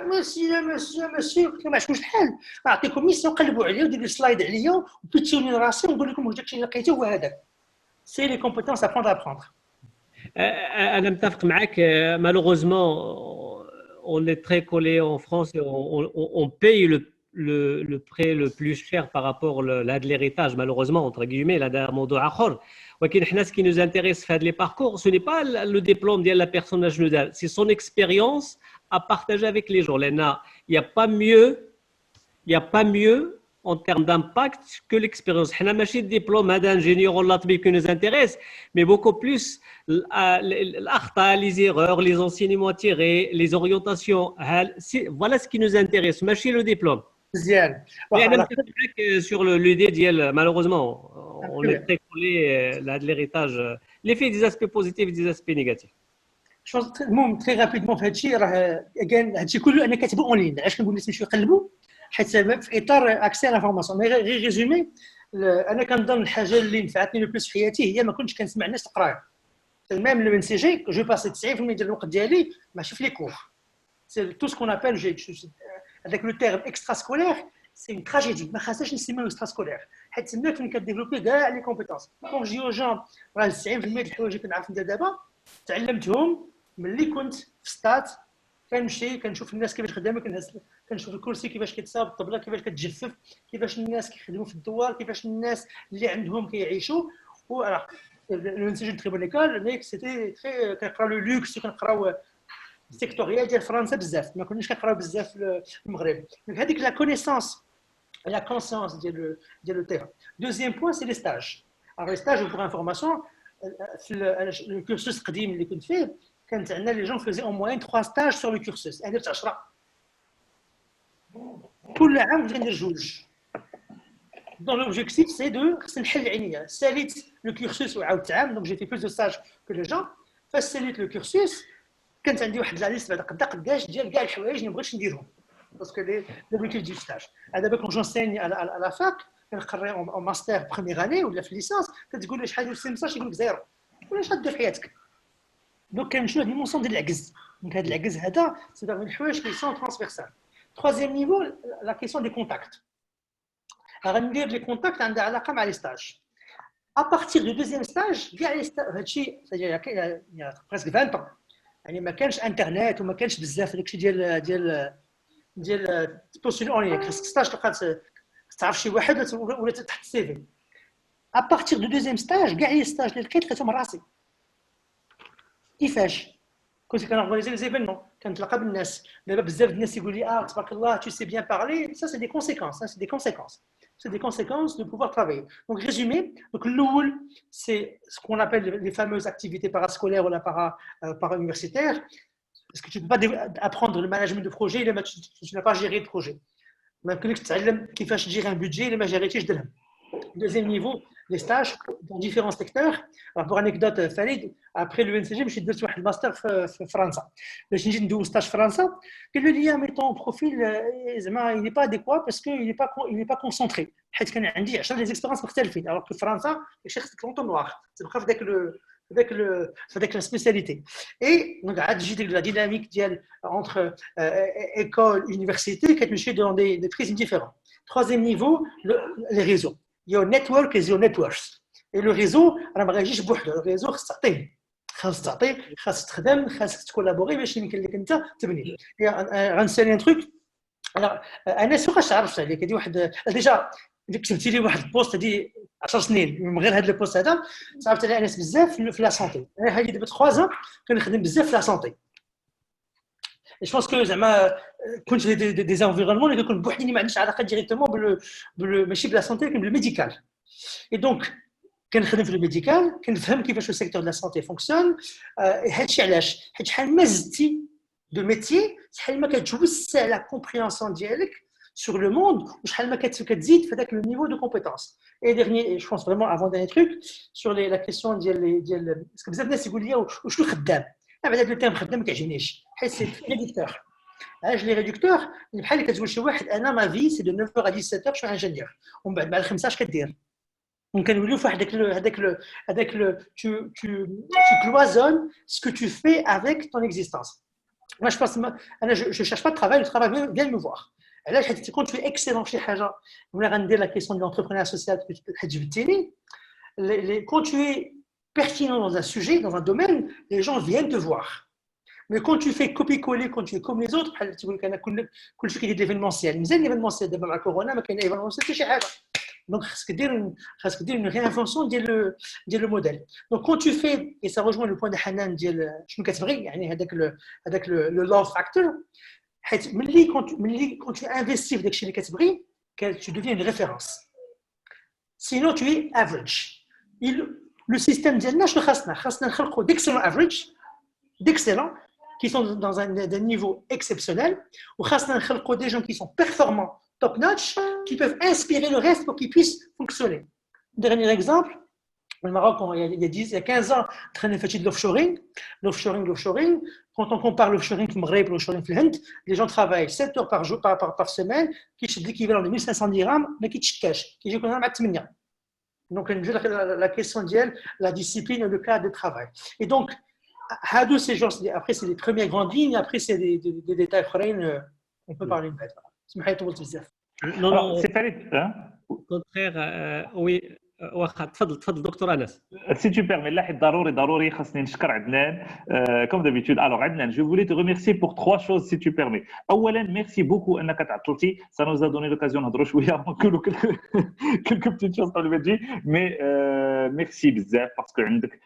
[SPEAKER 4] مسيو قلت له ما عرفتش الحال نعطيكم ميسيون قلبوا عليا وديروا سلايد عليا وبيتسوني راسي ونقول لكم داكشي اللي لقيته هو هذاك سي لي كومبيتونس ابروندر
[SPEAKER 1] انا متفق معك malheureusement on est très collé en France et on paye le prêt le plus cher par rapport à l'héritage malheureusement entre guillemets là موضوع اخر ولكن حنا ce qui nous intéresse في هاد les parcours ce n'est pas le diplôme ديال la personne شنو دار c'est son expérience à partager avec les gens لان il y a pas mieux en termes d'impact que l'expérience. حنا ماشي الدبلوم هذا ingénieur ولا طبيب qui nous intéresse mais beaucoup plus الاخطاء les erreurs les enseignements tirés les orientations voilà ce qui nous intéresse ماشي le diplôme
[SPEAKER 4] مزيان
[SPEAKER 1] انا متفق معك sur l'idée ديال malheureusement on est très collé à l'héritage les faits des aspects positifs et des aspects négatifs
[SPEAKER 4] المهم تري رابيدمون في هادشي راه كان هادشي كله انا كاتبه اون لين علاش كنقول الناس يمشيو يقلبوا حيت في اطار اكسي لافورماسيون مي غير ريزومي انا كنظن الحاجه اللي نفعتني لو بلوس في حياتي هي ما كنتش كنسمع الناس القرايه ميم لو سي جي جو باسي 90% ديال الوقت ديالي ماشي في لي كور سي تو سكون ابل هذاك لو تيرم اكسترا سكولير سي اون تراجيدي ما خاصناش نسميوه اكسترا سكولير حيت تماك فين كديفلوبي كاع لي كومبيتونس كون جيو جون راه 90% ديال الحوايج اللي كنعرف ندير دابا تعلمتهم ملي كنت في ستات كنمشي كنشوف الناس كيفاش خدامه كنشوف الكرسي كيفاش كيتصاوب، الطبله كيفاش كتجفف، كيفاش الناس كيخدموا في الدوار، كيفاش الناس اللي عندهم كيعيشوا. و الانسجام تري بون ايكول مي سيتي تري كنقراو لو لوكس وكنقراو سيكتوريال ديال فرنسا بزاف، ما كناش كنقراو بزاف في المغرب. دونك هذيك لا كونيسونس لا كونسيونس ديال لو تيران. دوزيام بوين سي لي ستاج. Alors les stages, pour information, le cursus قديم اللي كنت فيه كانت عندنا les gens faisaient en moyenne 3 stages sur le cursus. انا درت 10 كل عام ندير جوج. Donc l'objectif c'est de خصني نحل عينيا. ساليت le cursus وعاودت عام، donc j'ai fait plus de stages que les gens. فاش ساليت le cursus كانت عندي واحد لا ليست بعدا قداش ديال كاع الحوايج اللي مبغيتش نديرهم باسكو لي لوبجيكتيف ديال ستاج. دابا كون جونسيني على لا فاك كنقري اون ماستر بروميير اني ولا في ليسانس، كتقول له شحال ديال السيمستر يقول لك زيرو، ولا شحال دير في حياتك. دونك كنمشيو لهاد المونسون ديال العجز. دونك هاد العجز هذا سي من الحوايج اللي سون ترانسفيرسال. تروازيام نيفو لا كيسيون دي كونتاكت. غندير لي كونتاكت عندها علاقه مع لي ستاج. ا بارتير دو دوزيام ستاج كاع لي ستاج هادشي بريسك 20 ans يعني ما كانش انترنت وما كانش بزاف داكشي ديال تبوستولي اون لين. خاصك ستاج تلقى تعرف شي واحد ولا تحط السي في. ا بارتير دو دوزيام ستاج كاع لي ستاج اللي لقيتهم من راسي. كيفاش كنت كنورغانيزي لي زيفينمون كنتلاقى بالناس. دابا بزاف الناس يقول لي تبارك الله tu sais bien parler. Ça c'est des conséquences, c'est des conséquences. C'est des conséquences de pouvoir travailler. Donc résumé, donc l'OUL c'est ce qu'on appelle les fameuses activités parascolaires ou la para-universitaires. Parce que tu ne peux pas apprendre le management de projet, tu n'as pas géré de projet. ما يمكنلكش تتعلم كيفاش تجير ان بودجي الا ما جريتيش درهم. Deuxième niveau, les stages dans différents secteurs. Alors pour anecdote, Farid, après le NCG, je suis devenu un master en France. Le Shinjin de stage français, que le lien met ton profil, il n'est pas adéquat parce qu'il n'est pas concentré. حيت كان عندي 10 des expériences مختلفين. Alors que France, les chercheurs sont en noir. C'est bref avec la spécialité. Et donc j'ai la dynamique entre école et université qui est dans des prismes différents. Troisième niveau, les réseaux. Il y a un network et zero networks. Et le réseau, انا ما غاجيش بوحدو. Le réseau خاص تخدم، خاص تكولابوري باش يمكن لك انت تبني. غنسالي ان تروك. انا سوقاش عرفت عليك هذه واحد ديجا كتبتي لي واحد البوست هذه 10 سنين من غير هذا البوست هذا صعبت على انس بزاف في لا سونتي. انا هذه دابا 3 ans كنخدم بزاف في لا سونتي. Je pense que زعما كنت في دي انفيرونمون اللي كنكون بوحدي ما عنديش علاقه ديريكتومون ماشي بلا سونتي كان بالميديكال. اي دونك كنخدم في الميديكال كنفهم كيفاش لو سيكتور ديال سونتي فونكسيون. هادشي علاش؟ حيت شحال ما زدتي دو ميتيي شحال ما كتوسع لا كومبريهنسيون ديالك sur le monde وشحال ما كتزيد في هذاك لو نيفو دو كومبيتونس. اي ديرني جو بونس فريمون افون داني تروك sur لا كيسيون ديال باسكو بزاف الناس يقول لي وشنو خدام. بعد هذا التيرم خدام ما كيعجبنيش حيت سي ريدكتور. علاش لي ريدكتور بحال اللي كتقول شي واحد انا ما في سي دو 9h à 17h شو انجينيور ومن بعد مع الخمسه اش كدير. دونك كنوليو في هذاك tu cloisonnes ce que tu fais avec ton existence. Moi je pense انا je cherche pas de travail, le travail vient me voir. علاش حيت كنت في اكسلون شي حاجه ولا غندير لا كيسيون ديال l'entrepreneuriat social حيت جبتيني. Quand tu es pertinent dans un sujet, dans un domaine, les gens viennent te voir. Mais quand tu fais copier-coller, quand tu es comme les autres, tu vois qu'il y a كل شيء كيدير l'événementiel. مزيان l'événementiel دابا مع كورونا ما كاين événementiel حتى شي حاجه. Donc خاصك دير une réinvention ديال le modèle. Donc quand tu fais et ça rejoint le point de Hanan ديال شنو كتبغي يعني هذاك le love factor. حيت ملي quand tu investis في داكشي اللي كتبغي tu deviens une référence. Sinon tu es average. Le système ديالنا شنو خاصنا نخلقوا d'excellents average, d'excellents qui sont dans un niveau exceptionnel ou خاصنا نخلقوا des gens qui sont performants top notch qui peuvent inspirer le reste pour qu'ils puissent fonctionner. Dernier exemple, au Maroc il y a 15 ans traîner fait de l'offshoring. Quand on compare l'offshoring في المغرب et l'offshoring في الهند, les gens travaillent 7 heures par jour par semaine كيشد l'équivalent de 1500 dirhams ما كيتشكاش كيجيو كنا مع 8. Donc, la question d'elle, la discipline et le cadre de travail. Et donc, après, c'est les premières grandes lignes, après, c'est des détails, on peut parler une bête.
[SPEAKER 1] Non, c'est Farid. Au contraire, oui, واخا تفضل دكتور انس.
[SPEAKER 3] Si tu permets, là, ضروري خاصني نشكر عدنان comme d'habitude. Alors Adnan, je voulais te remercier pour 3 choses si tu permets. اولا merci beaucoup انك تعطلتي, ça nous a donné l'occasion نهضروا شويه نقولوا quelques petites choses قبل ما تجي, mais merci بزاف parce que عندك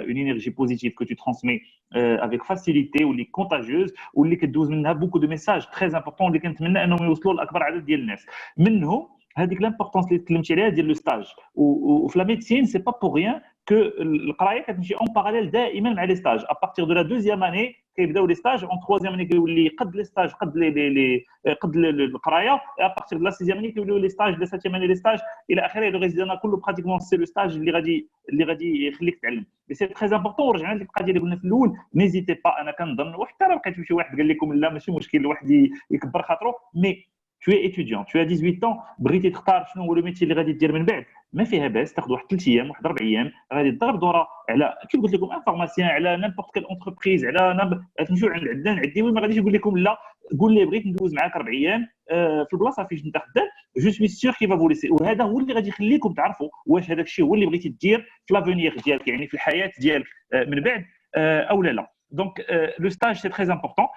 [SPEAKER 3] une énergie positive que tu transmets avec facilité واللي contagieuse واللي كدوز منها beaucoup de messages très importants اللي كنتمنى انهم يوصلوا لاكبر عدد ديال الناس. منهم هذيك l'importance اللي تكلمتي عليها ديال لو ستاج, وفي لا ميديسين سي با بور ريان que القرايه كتمشي اون باراليل دائما مع لي ستاج. ا بارتير دو لا دوزيام اني كيبداو لي ستاج, اون تروازيام اني كيولي قد لي ستاج قد القرايه, ا بارتير دو لا سيزيام اني كيوليو لي ستاج, لا ساتيام اني لي ستاج الى اخره. لو ريزيدنا كله براتيكمون سي لو ستاج اللي غادي يخليك تعلم. سي تري امبورطون. ورجعنا لك القضيه اللي قلنا في الاول, نيزيتي با. انا كنظن وحتى راه لقيتو شي واحد قال لكم لا ماشي مشكل الواحد يكبر خاطرو, مي tu es étudiant, tu as 18 ans, بغيتي تختار شنو هو لو ميتي اللي غادي دير من بعد, ما فيها باس تاخذ واحد 3 ايام واحد 4 ايام غادي تضرب دوره على كيف قلت لكم ان فارماسيان, على نيمبورت كيل اونتربريز, على تمشيو عند عدنان عديوي, ما غاديش يقول لكم لا قول لي بغيت ندوز معاك 4 ايام في البلاصه فاش انت خدام, جو سوي سيغ كي فا فو ليسي. وهذا هو اللي غادي يخليكم تعرفوا واش هذاك الشيء هو اللي بغيتي دير في لافونيغ ديالك, يعني في الحياه ديالك من بعد او لا. Donc, le stage, c'est très important.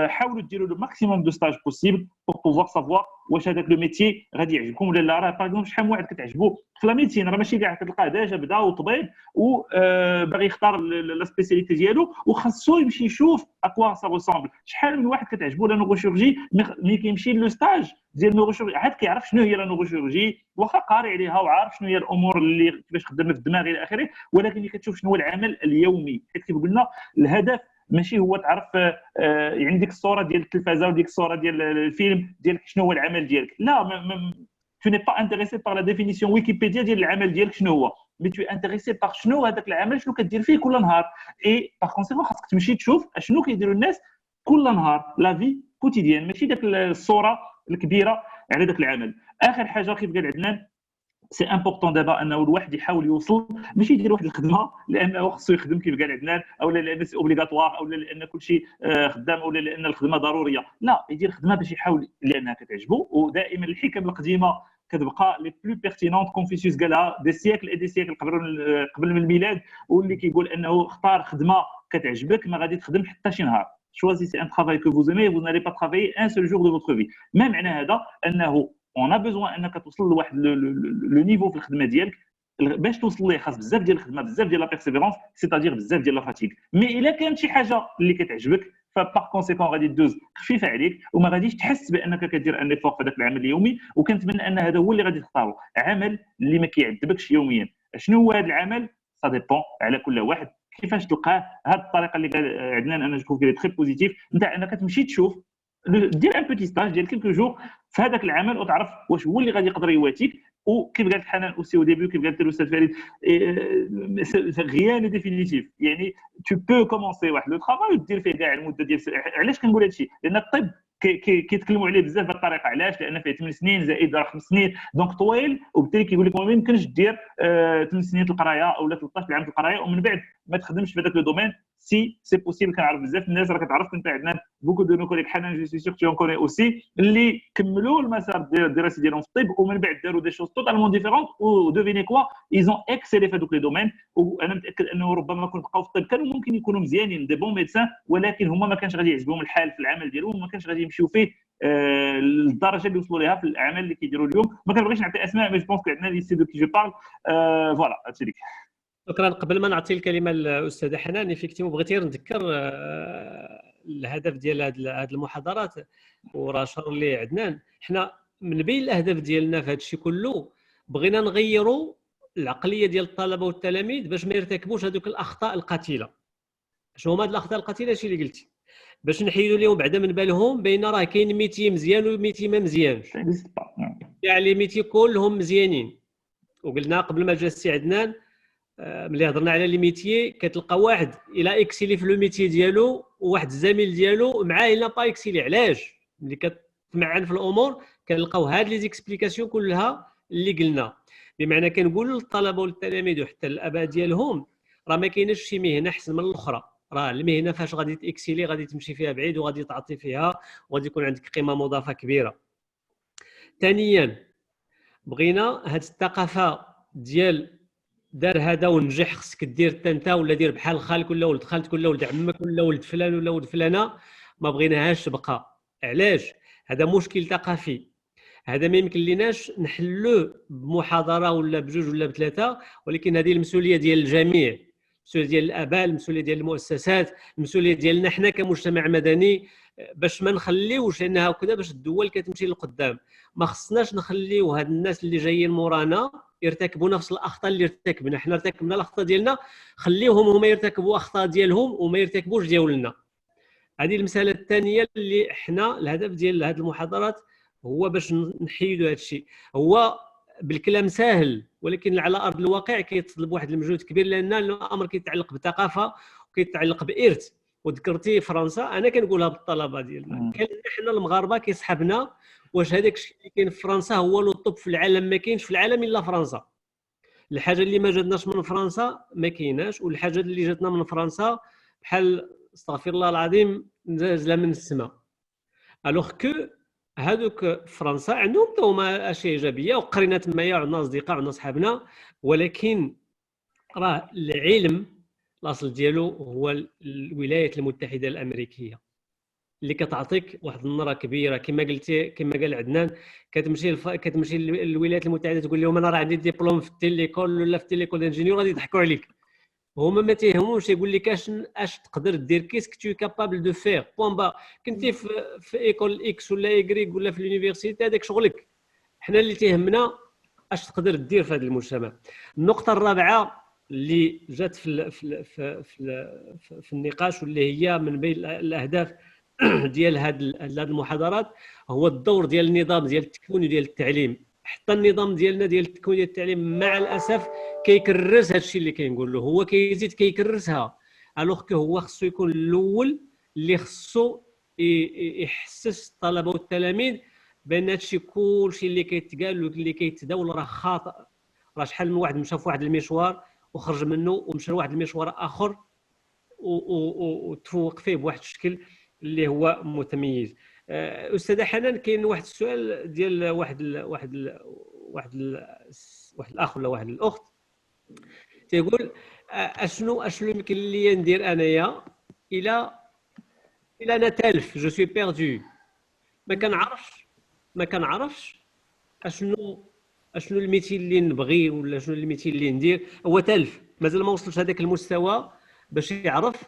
[SPEAKER 3] حاولوا ديروا le maximum de stages possible pour pouvoir savoir واش هذاك لو ميتي غادي يعجبكم ولا لا. راه باغ اكزومبل شحال من واحد كتعجبو في لا ميديسين, راه ماشي كاع كتلقاه ديجا بدا وطبيب وباغي يختار لا سبيسياليتي ديالو وخاصو يمشي يشوف اكوا سا ريسامبل. شحال من واحد كتعجبو لا نوروشيرجي, ملي كيمشي لو ستاج ديال نوروشيرجي عاد كيعرف شنو هي لا نوروشيرجي, واخا قاري عليها وعارف شنو هي الامور اللي كيفاش خدامه في الدماغ الى اخره, ولكن اللي كتشوف شنو هو العمل اليومي. حيت كيف قلنا الهدف ماشي هو تعرف يعني ديك الصوره ديال التلفازه وديك الصوره ديال الفيلم ديالك شنو هو العمل ديالك. لا, tu n'es pas intéressé par la définition ويكيبيديا ديال العمل ديالك شنو هو, مي tu es intéressé par شنو هذاك العمل شنو كدير فيه كل نهار. اي باغ كونسيكون خاصك تمشي تشوف شنو كيديروا الناس كل نهار, لا في كوتيديان, ماشي داك الصوره الكبيره على داك العمل. اخر حاجه كيف قال عدنان, سي امبورطون دابا انه الواحد يحاول يوصل, ماشي يدير واحد الخدمه لانه خصو يخدم كيف قال عدنان, او لان سي اوبليغاتوار, او لان كل شيء خدام, او لان الخدمه ضروريه. لا, يدير خدمه باش يحاول لانها كتعجبو. ودائما الحكم القديمه كتبقى لي بلو بيرتينونت. كونفوسيوس قالها دي سيكل اي دي سيكل قبل من الميلاد, واللي كيقول انه اختار خدمه كتعجبك ما غادي تخدم حتى شي نهار. choisissez un travail que vous aimez, vous n'allez pas travailler un seul jour de votre vie. ما معنى هذا انه on a besoin انك توصل لواحد لو نيفو في الخدمه ديالك. باش توصل ليه خاص بزاف ديال الخدمه, بزاف ديال لا بيرسيفيرونس, سيتادير بزاف ديال لا فاتيك. مي الا كانت شي حاجه اللي كتعجبك فباغ كونسيكون غادي تدوز خفيفه عليك وما غاديش تحس بانك كدير ان ايفور في هذاك العمل اليومي. وكنتمنى ان هذا هو اللي غادي تختاروا, عمل اللي ما كيعذبكش يوميا. شنو هو هذا العمل؟ سا ديبون على كل واحد كيفاش تلقاه. هذه الطريقه اللي قال عدنان انا جو كي تري بوزيتيف, نتاع انك تمشي تشوف دير ان بوتي ستاج ديال كيلكو جور في هذاك العمل وتعرف واش هو اللي غادي يقدر يواتيك. وكيف قالت حنان اوسي او ديبي, كيف قالت الاستاذ فريد, غيان ديفينيتيف. يعني تو بو كومونسي واحد لو طرافاي ودير فيه كاع المده ديال. علاش كنقول هذا الشيء؟ لان الطب كيتكلموا عليه بزاف بهذه الطريقه. علاش؟ لان فيه 8 سنين زائد 5 سنين, دونك طويل, وبالتالي كيقول لك ما يمكنش دير 8 سنين القرايه او 13 عام القرايه ومن بعد ما تخدمش في هذاك لو دومين. سي سي بوسيبل. كنعرف بزاف الناس راه كتعرف كنت عندنا بوكو دو نو كوليك حنان, جو سي سيغ تي اون كوني اوسي, اللي كملوا المسار الدراسي ديالهم في الطب ومن بعد داروا دي شوز توتالمون ديفيرونت ودوفيني كوا ايزون اكسيلي في هذوك لي دومين. وانا متاكد انه ربما كون بقاو في الطب كانوا ممكن يكونوا مزيانين دي بون ميدسان, ولكن هما ما كانش غادي يعجبهم الحال في العمل ديالهم, ما كانش غادي يمشيو فيه الدرجه اللي وصلوا ليها في الاعمال اللي كيديروا اليوم. ما كنبغيش نعطي اسماء, مي جو بونس كو عندنا لي سي دو كي جو بارل. فوالا هادشي اللي
[SPEAKER 1] شكرا. قبل ما نعطي الكلمه للاستاذه حنان, افيكتيمون بغيت غير نذكر الهدف ديال هذه المحاضرات, وراه شار لي عدنان. حنا من بين الاهداف ديالنا في هذا الشيء كله بغينا نغيروا العقليه ديال الطلبه والتلاميذ باش ما يرتكبوش هذوك الاخطاء القاتله. شنو هما هاد الاخطاء القاتله؟ هادشي اللي قلتي, باش نحيدوا لهم بعدا من بالهم بين راه كاين ميتي مزيان وميتي ما مزيانش. كاع لي ميتي كلهم مزيانين. وقلنا قبل ما جا السي عدنان ملي هضرنا على لي ميتيي, كتلقى واحد الى اكسيلي في لو ميتي ديالو وواحد الزميل ديالو معاه الا با اكسيلي. علاش؟ ملي كتمعن في الامور كنلقاو هاد لي زيكسبليكاسيون كلها اللي قلنا. بمعنى كنقولوا للطلبه والتلاميذ وحتى الاباء ديالهم راه ما كايناش شي مهنه احسن من الاخرى. راه المهنه فاش غادي تاكسيلي غادي تمشي فيها بعيد وغادي تعطي فيها وغادي يكون عندك قيمه مضافه كبيره. ثانيا بغينا هاد الثقافه ديال دار هذا ونجح خصك دير حتى انت، ولا دير بحال خالك ولا ولد خالتك ولا ولد عمك ولا ولد فلان ولا ولد فلانه، ما بغيناهاش تبقى. علاش؟ هذا مشكل ثقافي، هذا ما يمكن ليناش نحلوه بمحاضره ولا بجوج ولا بثلاثه، ولكن هذه المسؤوليه ديال الجميع، المسؤوليه ديال الاباء، المسؤوليه ديال المؤسسات، المسؤوليه ديالنا حنا كمجتمع مدني، باش ما نخليوش، لان هكذا باش الدول كتمشي للقدام. ما خصناش نخليو هاد الناس اللي جايين مورانا يرتكبوا نفس الاخطاء اللي ارتكبنا حنا. ارتكبنا الاخطاء ديالنا، خليوهم هما يرتكبوا اخطاء ديالهم وما يرتكبوش ديالنا. هذه المساله الثانيه اللي حنا الهدف ديال هذه المحاضرات هو باش نحيدوا هذا الشيء. هو بالكلام سهل، ولكن على ارض الواقع كيتطلب واحد المجهود كبير، لان الامر كيتعلق بثقافه وكيتعلق بارث. وذكرتي فرنسا، انا كنقولها بالطلبه ديالنا، كان حنا المغاربه كيسحبنا واش هذاك الشيء اللي كاين في فرنسا هو لو طوب في العالم. ما كاينش في العالم الا فرنسا. الحاجه اللي ما جاتناش من فرنسا ما كايناش، والحاجه اللي جاتنا من فرنسا بحال استغفر الله العظيم نزله من السماء. الوغ كو هذوك فرنسا عندهم هما اشياء ايجابيه، وقرينا تمايا عندنا اصدقاء عندنا صحابنا، ولكن راه العلم الاصل ديالو هو الولايات المتحده الامريكيه، اللي كتعطيك واحد النظره كبيره. كما قلتي، كما قال عدنان، كتمشي للولايات المتحده تقول لهم انا راه عندي ديبلوم في التيليكول ولا في تيليكول انجينيور، غادي يضحكوا عليك. هما ما تيهموش، يقول لك اش تقدر دير، كيسك تو كابابل دو فير بوان با. كنتي في ايكول اكس ولا ايكغيك ولا في اليونيفرسيتي، هذاك شغلك. حنا اللي تيهمنا اش تقدر دير في هذا المجتمع. النقطه الرابعه اللي جات في النقاش، واللي هي من بين الاهداف ديال هذه المحاضرات، هو الدور ديال النظام ديال التكوين وديال التعليم. حتى النظام ديالنا ديال التكوين ديال التعليم مع الاسف كيكرس هذا الشيء اللي كنقول له، هو كيزيد كيكرسها. الوغ كو هو خصو يكون الاول اللي خصو يحسس الطلبه والتلاميذ بان هذا الشيء كلشي اللي كيتقال واللي كيتداول راه خاطئ. راه شحال من واحد مشى في واحد المشوار وخرج منه ومشى لواحد المشوار اخر وتفوق فيه بواحد الشكل اللي هو متميز. استاذه حنان، كاين واحد السؤال ديال واحد الاخ ولا واحد الاخت تيقول اشنو يمكن لي ندير انايا الى انا تالف، جو سوي بيردو، ما كنعرفش اشنو الميتي اللي نبغي ولا شنو الميتي اللي ندير. هو تالف، مازال ما وصلش هذاك المستوى باش يعرف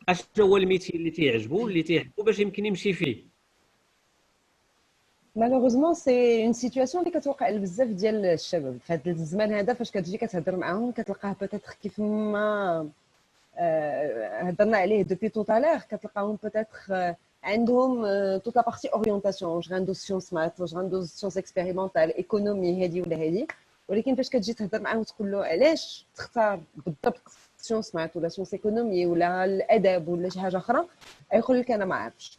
[SPEAKER 1] اشنو هو الميتي اللي تيعجبو اللي تيحبو باش يمكن يمشي فيه.
[SPEAKER 2] مالوغوزمون سي اون سيتوياسيون اللي كتوقع لبزاف ديال الشباب في هذا الزمان هذا. فاش كتجي كتهضر معاهم كتلقاه بوتيتر كيف ما هضرنا عليه دوبي تو تالير، كتلقاهم بوتيتر عندهم توت لا بارتي اورينتاسيون، واش غندوز سيونس مات، واش غندوز سيونس اكسبيريمونتال، ايكونومي هذه ولا هذه. ولكن فاش كتجي تهضر معاه وتقول له علاش تختار بالضبط سيونس مات ولا سيونس ايكونومي ولا الادب ولا شي حاجه اخرى، يقول لك انا ما عارفش.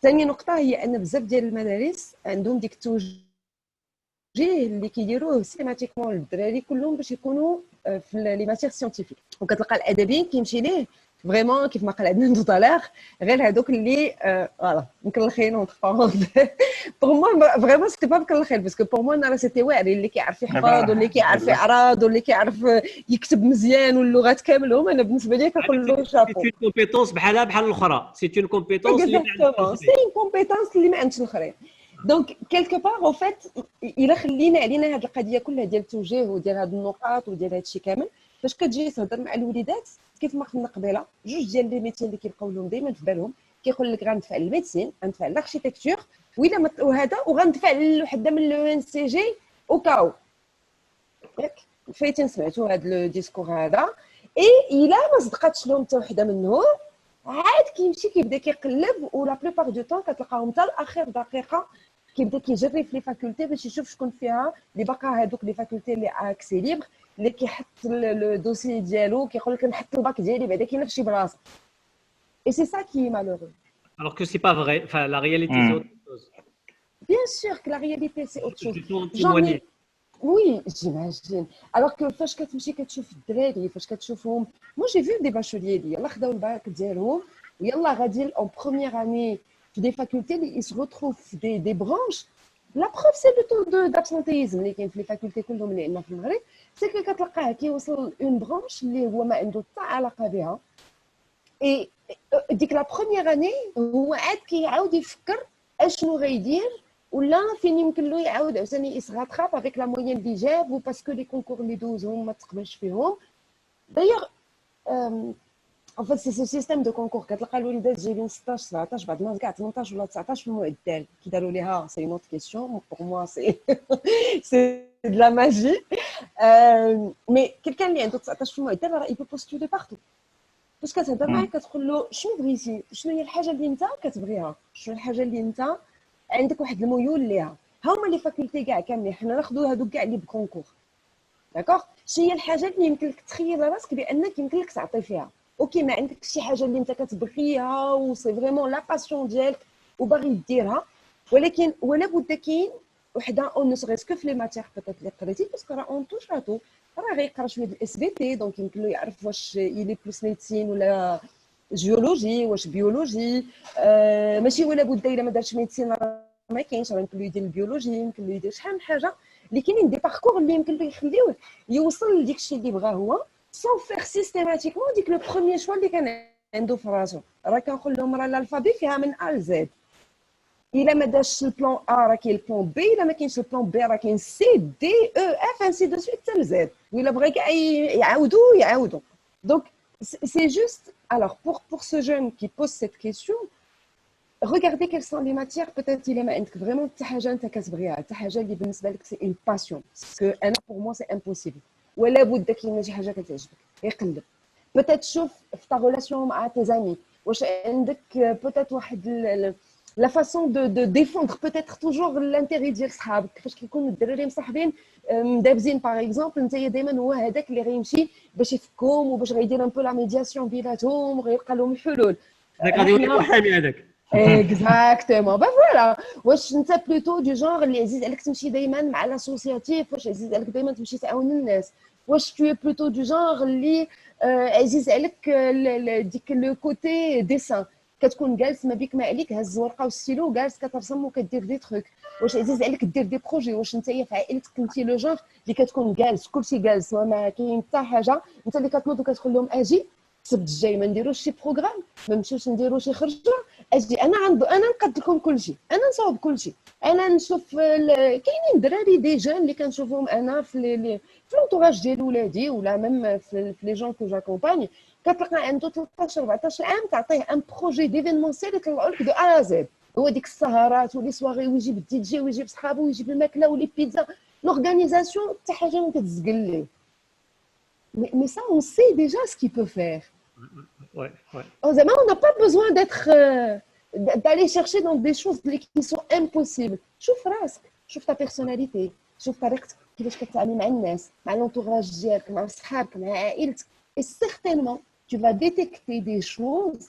[SPEAKER 2] ثاني نقطه هي ان بزاف ديال المدارس عندهم ديك التوجيه اللي كيديروه سيستيماتيكمون للدراري كلهم باش يكونوا في لي ماتير سيانتيفيك. وكتلقى الادبي كيمشي ليه فريمون كيف ما قال عندنا توطالير غير هذوك اللي فوالا مكلخين اونتر بارونتيز. بور موا فريمون سيتي با مكلخين، باسكو بور موا انا راه سيتي واعري اللي كيعرف يحفظ واللي كيعرف يعرض واللي كيعرف يكتب مزيان واللغات كاملهم. انا بالنسبه لي كنقول له شابو.
[SPEAKER 1] سي اون كومبيتونس بحالها بحال الاخرى، سي اون كومبيتونس اللي
[SPEAKER 2] ما عندش الاخرين. دونك كيلكو بار او فيت الا خلينا علينا هذه القضيه كلها ديال التوجيه وديال هذه النقاط وديال هذا الشيء كامل، فاش كتجي تهضر مع الوليدات كيف ما قلنا قبيله، جوج ديال لي ميتين اللي كيبقاو لهم دائما في بالهم، كيقول لك غندفع للميديسين، غندفع للاركيتكتور، وإلا وهذا وغندفع لوحده من لو ان سي جي او كاو. ياك فايتين سمعتوا هذا لو ديسكور هذا، اي الا ما صدقاتش لهم حتى وحده منهم عاد كيمشي كيبدا كيقلب، ولا بلوبار دو طون كتلقاهم حتى لاخر دقيقه كيبدا كيجري في لي فاكولتي باش يشوف شكون فيها اللي باقا هذوك لي فاكولتي اللي اكسي ليبر، اللي كيحط لو دوسي ديالو كيقول لك نحط الباك ديالي بعدا كاين في شي بلاصه. اي سي سا كي مالوغو.
[SPEAKER 1] Alors que c'est pas vrai, enfin la réalité c'est autre chose.
[SPEAKER 2] Bien sûr que la réalité c'est autre chose. Oui, j'imagine. Alors que فاش كتمشي كتشوف الدراري فاش كتشوفهم، مو جي فيو دي باشوليي اللي يلاه خداو الباك ديالهم ويلا غادي اون بروميير اني في دي فاكولتي اللي يس روتروف في دي برانش لا بروف سي لو تو دابسونتيزم اللي كاين في لي فاكولتي كلهم اللي عندنا في المغرب، سي كي كتلقاه كيوصل اون برانش اللي هو ما عنده حتى علاقه بها، اي ديك لا بروميير اني هو عاد كيعاود يفكر اشنو غيدير، ولا فين يمكن له يعاود عاوتاني يسغاتراب افيك لا موين اللي جاب، وباسكو لي كونكور اللي دوزهم ما تقبلش فيهم. دايوغ en fait c'est ce système de concours كتلقى الوليدات جايبين 16 17 بعض الناس كاع 18 ولا 19 في المعدل كي داروا ليها سي اون اوت كيسيون بور موا سي سي de la magie مي كلكان اللي عنده 19 في المعدل راه يبو بوستولي بارتو باش كتهضر معاه كتقول له شنو بغيتي، شنو هي الحاجه اللي انت كتبغيها، شنو الحاجه اللي انت عندك واحد الميول ليها. هما لي فاكولتي كاع كاملين حنا ناخذوا هادوك كاع لي بكونكور داكوغ. شنو هي الحاجه اللي يمكن لك تخيل راسك بانك يمكن لك تعطي فيها، اوكي ما عندك شي حاجه اللي انت كتبغيها وسي فريمون لا باسيون ديالك وباغي ديرها، ولكن ولا بد كاين وحده اون نسغيس كو في لي ماتيغ بوتيت اللي قريتي باسكو راه اون توش راتو راه غيقرا شويه الاس بي تي، دونك يمكن له يعرف واش يلي بلوس ميديسين ولا جيولوجي واش بيولوجي. ماشي ولا بد الا ما دارش ميديسين ما كاينش، راه يمكن له يدير البيولوجي، يمكن له يدير شحال من حاجه اللي كاينين دي باركور اللي يمكن له يخليوه يوصل لديك الشيء اللي بغاه هو سون فيغ سيستيماتيكمون ديك لو بروميير شوا اللي كان عنده في راسو. راه كنقول لهم راه الالفابي فيها من ا ل زد، الا ما داش البلان ا راه كاين البلان بي، الا ما كاينش البلان بي راه كاين سي دي او اف انسي دو سويت حتى لزد، ولا بغا كاع يعاودوا. دونك سي جوست alors pour ce jeune qui pose cette question, regardez quelles sont les matières peut-être il ما عندك فريمون حتى حاجه انت كتبغيها، حتى حاجه اللي بالنسبه لك سي اون باسيون، باسكو انا بور موا سي امبوسيبل، ولا بد كاين شي حاجه كتعجبك يقلب. peut-être شوف في ta relation مع tes amis واش عندك peut-être واحد لا فاسون دو ديفوندر peut-être toujours l'intérêt ديال صحابك، كيفاش كيكونوا الدراري مصاحبين مدابزين باغ اكزومبل، انت دائما هو هذاك اللي غيمشي باش يفكهم وباش غيدير ان بو لا ميدياسيون بيناتهم وغيلقى لهم الحلول.
[SPEAKER 1] هذاك غادي يولي محامي هذاك.
[SPEAKER 2] اكزاكتومون با فوالا. واش انت بلوتو دو جونغ اللي عزيز عليك تمشي دائما مع لاسوسياتيف، واش عزيز عليك دائما تمشي تعاون الناس، واش تو بلوتو دو جونغ اللي عزيز عليك ديك لو كوتي ديسان، كتكون جالس ما بيك ما عليك هز ورقه والسيلو جالس كترسم وكدير دي تروك، واش عزيز عليك دير دي بروجي، واش انت في عائلتك كنتي لو جونغ اللي كتكون جالس كلشي جالس وما كاين حتى حاجه، انت اللي كتنوض وكتقول لهم اجي السبت الجاي ما نديروش شي بروغرام، ما نمشيوش نديرو شي خرجه، اجي انا نقد لكم كلشي، انا نصاوب كلشي، انا نشوف كاينين دراري دي جون اللي كنشوفهم انا في لونطوراج ديال ولادي ولا ميم في لي جون كو جاكومباني، كتلقى عنده 13 14 عام تعطيه ان بروجي ديفينمونسيال يطلعوا لك دو ا زد، هو ديك السهرات ولي سواغي ويجيب الدي جي ويجيب صحابو ويجيب الماكله ولي بيتزا، لورغانيزاسيون حتى حاجه ما كتزقل ليه. Mais ça, on sait déjà ce qu'il peut faire.
[SPEAKER 1] Ouais.
[SPEAKER 2] On n'a pas besoin d'aller chercher dans des choses qui sont impossibles. شوف راسك، شوف ta personnalité، شوف طريقتك كيفاش كتعامل مع الناس، مع l'entourage ديالك، مع صحابك، مع عائلتك. Et certainement, tu vas détecter des choses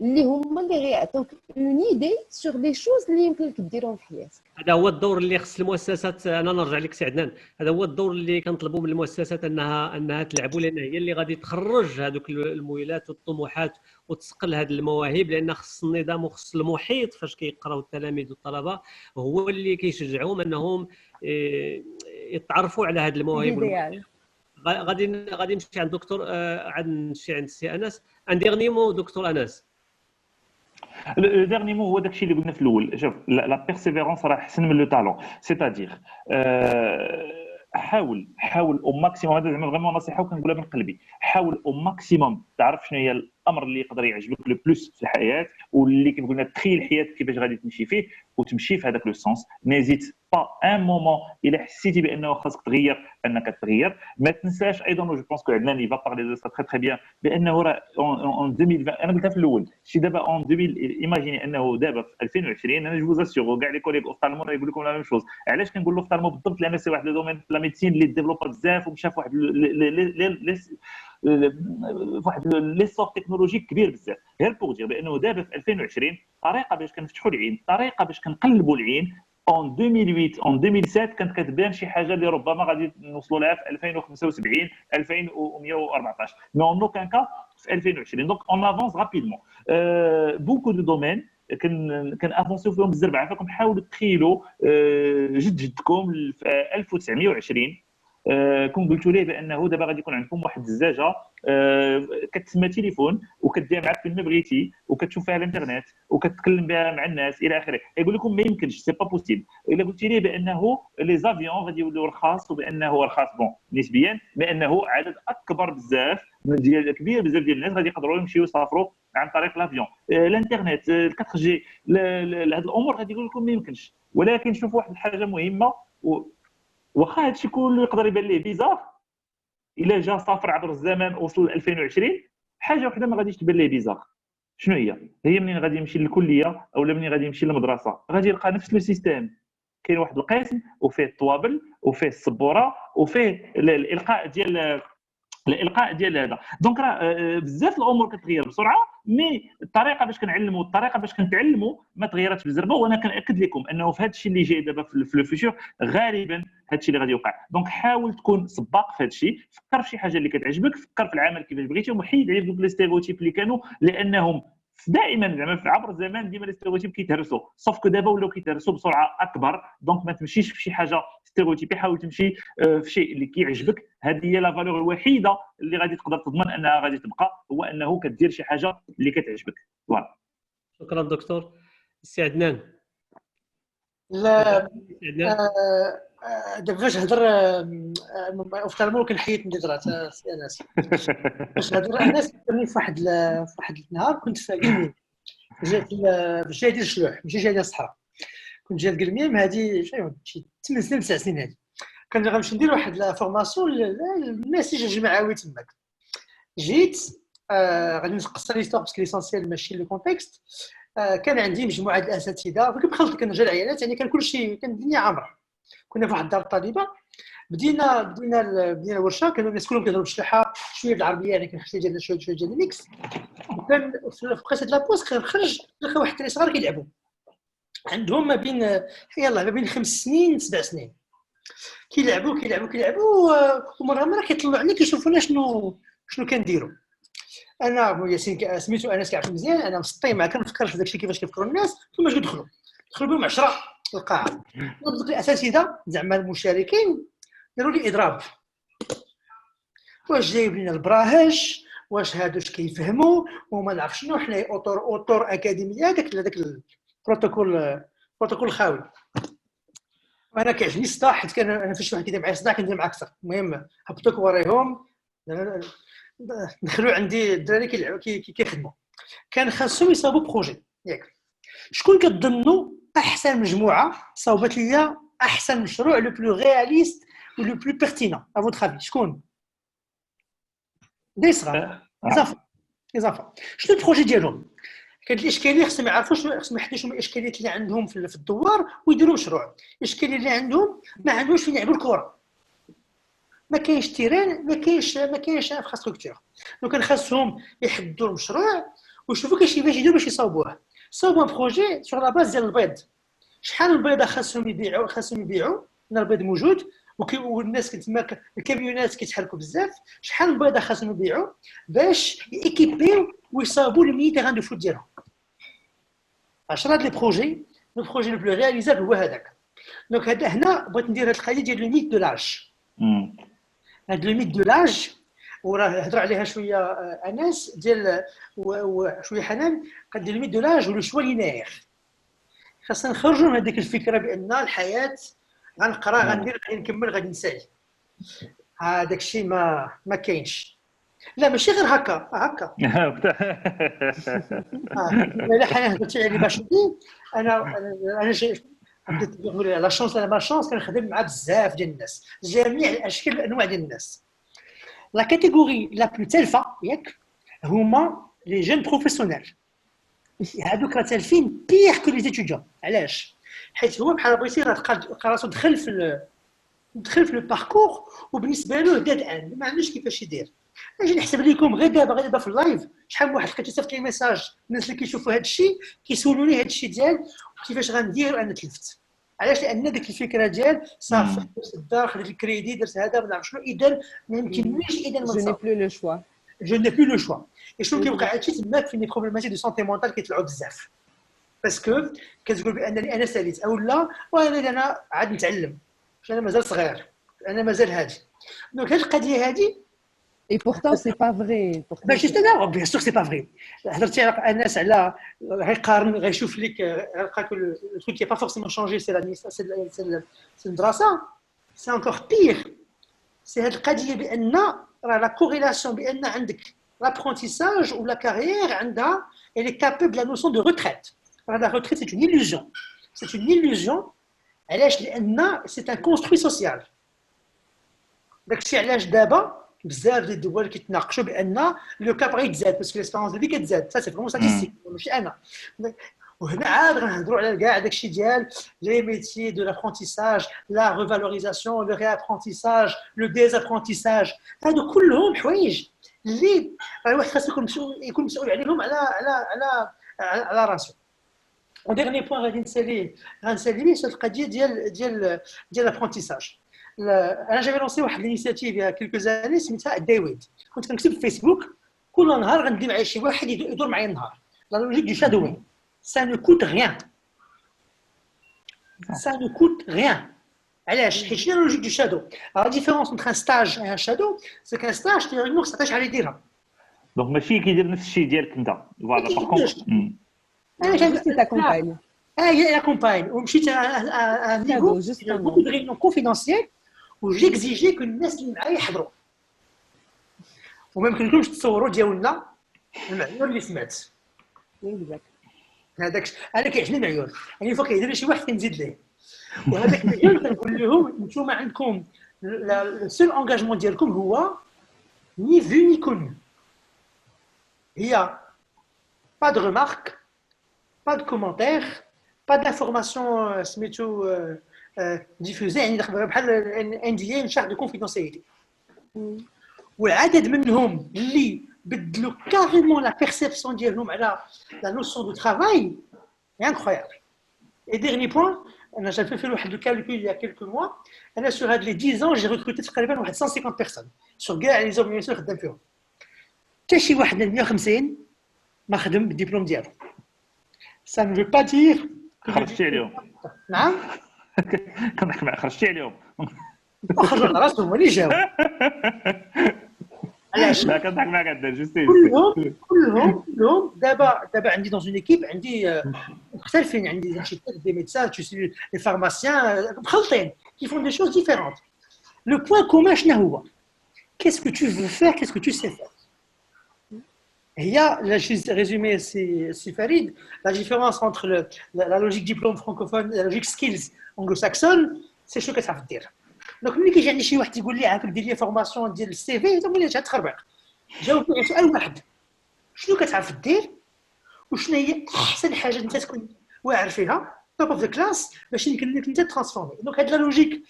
[SPEAKER 2] اللي هما اللي غيعطوك اون ايدي سور لي شوز اللي يمكن لك ديرهم في حياتك.
[SPEAKER 1] هذا هو الدور اللي خص المؤسسات، انا نرجع لك سي عدنان، هذا هو الدور اللي كنطلبوا من المؤسسات انها تلعبوا، لان هي اللي غادي تخرج هذوك الميولات والطموحات وتسقل هذه المواهب، لان خص النظام وخص المحيط فاش كيقراو التلاميذ والطلبه هو اللي كيشجعهم انهم يتعرفوا على هذه المواهب. غادي نمشي عند دكتور، عاد نمشي عند السي انس. ان ديرني مو دكتور انس.
[SPEAKER 3] لو ديرني مو هو داكشي اللي قلنا في الاول. شوف لا بيرسيفيرونس راه احسن من لو تالون، سيتادير حاول او ماكسيموم، هذا زعما فريمون نصيحه وكنقولها من قلبي، حاول او ماكسيموم تعرف شنو هي الامر اللي يقدر يعجبك لو بلوس في الحياه، واللي كيف قلنا تخيل حياتك كيفاش غادي تمشي فيه وتمشي في هذاك لو سونس. نيزيت با ان مومون الا حسيتي بانه خاصك تغير انك تغير. ما تنساش ايضا، جو بونس كو عدنان يفا بارلي دو سا تري بيان، بانه راه اون 2020 انا قلتها في الاول، شي دابا اون 2000 ايماجيني انه دابا في 2020 انا جو زاسيغ كاع لي كوليغ اوفتالمو يقول لكم لا ميم شوز. علاش كنقول اوفتالمو بالضبط؟ لان سي واحد لو دومين لا ميديسين اللي ديفلوبا بزاف ومشى في واحد ليسور تكنولوجيك كبير بزاف. غير بوغ دير بانه دابا في 2020 طريقه باش كنفتحوا العين، طريقه باش كنقلبوا العين en 2008 en 2007 كانت كتبان شي حاجه اللي ربما غادي نوصلوا لها في 2075 2114، مي اون اوكان كا في 2020. دونك اون افونس رابيدمون. بوكو دو دومين كان افونسيو فيهم بزاف. عافاكم حاولوا تخيلوا جد جدكم في 1920 كون قلتوا ليه بانه دابا غادي يكون عندكم واحد الزجاجه كتسمى تليفون وكدير معك فين ما بغيتي وكتشوف فيها الانترنت وكتكلم بها مع الناس الى اخره. يقول لكم ما يمكنش، سي با بوسيبل. الا قلت ليه بانه لي زافيون غادي يوليو رخاص وبانه رخاص بون نسبيا، بانه عدد اكبر بزاف ديال كبير بزاف ديال الناس غادي يقدروا يمشيو يسافروا عن طريق لافيون. الانترنت 4 جي هذه الامور غادي يقول لكم ما يمكنش. ولكن شوفوا واحد الحاجه مهمه، واخا هادشي كله يقدر يبان ليه بيزار، الا جا سافر عبر الزمن وصل ل 2020 حاجه وحده ما غاديش تبان ليه بيزار. شنو هي منين غادي يمشي للكليه او منين غادي يمشي للمدرسه غادي يلقى نفس لو سيستيم. كاين واحد القسم وفيه الطوابل وفيه السبوره وفيه الالقاء ديال هذا. دونك راه بزاف الامور كتغير بسرعه، مي الطريقه باش كنعلموا الطريقه باش كنتعلموا ما تغيراتش بزاف. وانا كناكد لكم انه في هذا الشيء اللي جاي دابا في الفيوتشر غالبا هذا الشيء اللي غادي يوقع. دونك حاول تكون سباق في هذا الشيء، فكر في شي حاجه اللي كتعجبك، فكر في العمل كيفاش بغيتي، وحيد عليك دوك لي ستيريوتيب اللي كانوا، لانهم دائما زعما في عبر الزمان ديما لي ستيريوتيب كيتهرسوا، صوف كو دابا ولاو كيتهرسوا بسرعه اكبر. دونك ما تمشيش في شي حاجه ستيريوتيبي، حاول تمشي في شيء اللي كيعجبك. هذه هي لا فالور الوحيده اللي غادي تقدر تضمن انها غادي تبقى، هو انه كدير شي حاجه اللي كتعجبك. فوالا.
[SPEAKER 1] شكرا دكتور. السي عدنان.
[SPEAKER 4] لا دابا فاش هضر اوفتالمو كنحيد من الهضره سي انس. فاش هضر انس فكرني في واحد النهار كنت في قلميم، جات جاي ديال الشلوح ماشي جاي ديال الصحراء. كنت جاي لقلميم هذه شي 8 سنين 9 سنين هذه. كان غنمشي ندير واحد لا فورماسيون للناس اللي جمعاوي تماك. جيت غادي نقصر ليستوار باسكو ليسونسيال ماشي لو كونتكست. كان عندي مجموعه الاساتذه كنخلط كنرجع العيالات، يعني كان كلشي كان الدنيا عامره. كنا في واحد الدار الطالبه، بدينا الورشه، كانوا الناس كلهم كيهضروا بالشلحه شويه بالعربيه، يعني كان حتى ديال شويه ديال الميكس. وكان في قصه لابوس كنخرج نلقى واحد الدراري صغار كيلعبوا عندهم ما بين 5 سنين 7 سنين، كيلعبوا ومره كيطلعوا علينا كيشوفونا شنو كنديروا. انا ياسين سميتو انس كيعرف مزيان، انا مسطي ما كنفكرش في داكشي كيفاش كيفكروا الناس، ثم اش دخلوا بهم 10 القاعه. دوك الاساتذه زعما المشاركين داروا لي اضراب، واش جايب لنا البراهش، واش هادوش كيفهموا وما نعرف شنو، حنا اوتور اكاديميه هذاك البروتوكول خاوي. وانا كيعجبني الصداع، حيت كان انا فاش واحد كيدير معايا الصداع كندير معاه اكثر. المهم هبطوك وريهم دخلوا عندي الدراري كيخدموا، كان خاصهم يصاوبوا بروجي ياك. شكون كتظنوا احسن مجموعه صاوبت ليا احسن مشروع لو بلو رياليست و لو بلو بيرتينون ا فوتر افي؟ شكون؟ دي صغار اضافه. شنو البروجي ديالهم؟ كانت الاشكاليه خصهم يعرفوا خصهم يحددوا الاشكاليات اللي عندهم في الدوار ويديروا مشروع. الاشكاليه اللي عندهم ما عندهمش فين يلعبوا الكره، ما كاينش تيران، ما كاينش انفراستركتور. دونك كان خاصهم يحددوا المشروع ويشوفوا كيفاش يديروا باش يصاوبوه. صاوبوا بروجي سور لا باز ديال البيض. شحال البيضه خاصهم يبيعوا من البيض موجود، والناس تماك الكاميونات كيتحركوا بزاف. شحال البيضه خاصهم يبيعوا باش يكيبيو ويصاوبوا لي ميني تيران دو فوت ديالهم. 10 لي بروجي. لو بروجي لو بلو رياليزابل هو هذاك. دونك هنا بغيت ندير هاد القضيه ديال لو ميت دو لاج. هاد لو ميت دو لاج وراه هضر عليها شويه انس ديال وشويه حنان. قد لو ميت دو لاج ولو شوا لينير. خاصنا نخرجوا من هذيك الفكره بان الحياه غنقرا غندير غادي نكمل غادي نسالي. هذاك الشيء ما كاينش. لا ماشي غير هكا لا حنا هضرتي على باش انا جاي بديت نقول لا شونس لا ما شونس. كنخدم مع بزاف ديال الناس، جميع الاشكال والانواع ديال الناس. لا كاتيجوري لا بلو تالفه ياك هما لي جون بروفيسيونيل. هادوك راه تالفين بيغ كو لي ستوديون. علاش؟ حيت هو بحال بغيتي راه تلقى راسو دخل في لو باركور وبالنسبه له داد ان ما عندوش كيفاش يدير. اجي نحسب لكم غير دابا في اللايف شحال من واحد لقيت صيفط لي ميساج الناس اللي كيشوفوا هذا الشيء كيسولوني هذا الشيء ديال كيفاش غندير. انا تلفت. علاش؟ لان ديك الفكره ديال صافي درت الدار خديت الكريدي درت هذا ما نعرف شنو. اذا ما يمكننيش اذا
[SPEAKER 2] جو ني بلو لو شوا.
[SPEAKER 4] جو ني بلو لو شوا. شنو كيوقع هادشي تماك فين لي بروبليماتيك دو سونتي مونتال كيطلعوا بزاف. باسكو كتقول بانني انا ساليت او لا، وانا انا عاد نتعلم، انا مازال صغير، انا مازال هادي. دونك هاد القضيه هادي
[SPEAKER 2] Et pourtant, c'est pas vrai. Pourtant,
[SPEAKER 4] باش لا بيان سور سي با فري. هضرتي على الناس على غيقارن غيشوف لك غيلقاك لو تروك كي با فورسيمون شونجي سي سي المدرسه. سي انكور بير، سي هاد القضيه بان راه لا كوريلاسيون بان عندك l'apprentissage ou la carrière عندها elle est capable de la notion de retraite. La retraite c'est une illusion. C'est une illusion علاش؟ لان c'est un construit social. داكشي علاش دابا بزاف ديال الدول كيتناقشوا بان لو كاب غيتزاد باسكو ليسبيرونس دو في كتزاد. سا سي فريمون ستاتيستيك ماشي انا. وهنا عاد غنهضروا على كاع داكشي ديال لي ميتيي دو لابرونتيساج، لا ريفالوريزاسيون، لو ريابرونتيساج، لو ديزابرونتيساج. هادو كلهم حوايج اللي الواحد خاصو يكون مسؤول عليهم على راسو. وديرني بوين غادي نسالي سي القضيه ديال لابرونتيساج. انا جافي لونسي واحد الانيشيتيف يا كيلكو زاني سميتها دايويد. كنت كنكتب في فيسبوك كل نهار غندي معايا شي واحد يدور معايا النهار. لا لوجيك دو شادوين ça ne coûte rien. Ça ne coûte rien. علاش؟ حيت شنو لا لوجيك دو شادو؟ لا ديفيرونس انتر ان ستاج اي ان شادو سي كان ستاج تيغيمون 19 على يديرها.
[SPEAKER 3] دونك ماشي كيدير نفس الشيء ديالك انت. فوالا باغ كونطخ
[SPEAKER 2] انا جابت تا كومباني
[SPEAKER 4] هي لا كومباني ومشيت ا نيفو بوكو دو ريونيون كونفيدونسيال وجيكزيجي كو الناس اللي معايا يحضروا وما يمكنلكمش تصوروا ديالنا المعيار اللي سمعت. هذاك انا كيعجبني المعيار، يعني فوق كيدير شي واحد كنزيد ليه. وهذاك المعيار كنقول لهم نتوما عندكم السول انغاجمون ديالكم هو ني في ني كون. هي با دو ريمارك، با دو كومونتير، با دانفورماسيون سميتو ديفوزي، يعني بحال ان دي ان شارت دو كونفيدونسياليتي. والعدد منهم اللي بدلوا كاريمون لا بيرسيبسيون ديالهم على لا نوسيون دو ترافاي اي انكرويابل. اي ديرني بوين انا جا في واحد لو كالكول يا كيلكو موا، انا سور هاد لي 10 ans جي ريكروتي تقريبا واحد 150 بيرسون سور كاع لي زورغانيزاسيون خدام فيهم. حتى شي واحد من 150 ما خدم بالدبلوم ديالو. سا نو فو با دير
[SPEAKER 3] خرجتي عليهم.
[SPEAKER 4] نعم
[SPEAKER 3] كنضحك معاك، خرجتي عليهم.
[SPEAKER 4] خرجوا على راسهم ولي جاو. علاش؟
[SPEAKER 3] لا كنضحك معاك عندنا جوستي
[SPEAKER 4] كلهم دابا عندي دون اون ايكيب عندي مختلفين، عندي دي ميدسان لي فارماسيان مخلطين كيفون دي شوز ديفيرونت. لو بوين كومان شنو هو؟ qu'est-ce que tu veux faire, qu'est-ce que tu sais faire. هي لا ريزومي سي فريد لا ديفيرونس انتر لا لوجيك ديبلوم فرانكوفون لا لوجيك سكيلز انجلو ساكسون سي شنو كتعرف دير. دونك ملي كيجي عندي شي واحد تيقول لي عافاك دير لي فورماسيون ديال السي في، تقول لي تخربق. جاوبني على سؤال واحد، شنو كتعرف دير وشنو هي احسن حاجه انت تكون واعر فيها توب اوف ذا كلاس باش يمكن لك انت ترانسفورمي. دونك هاد لا لوجيك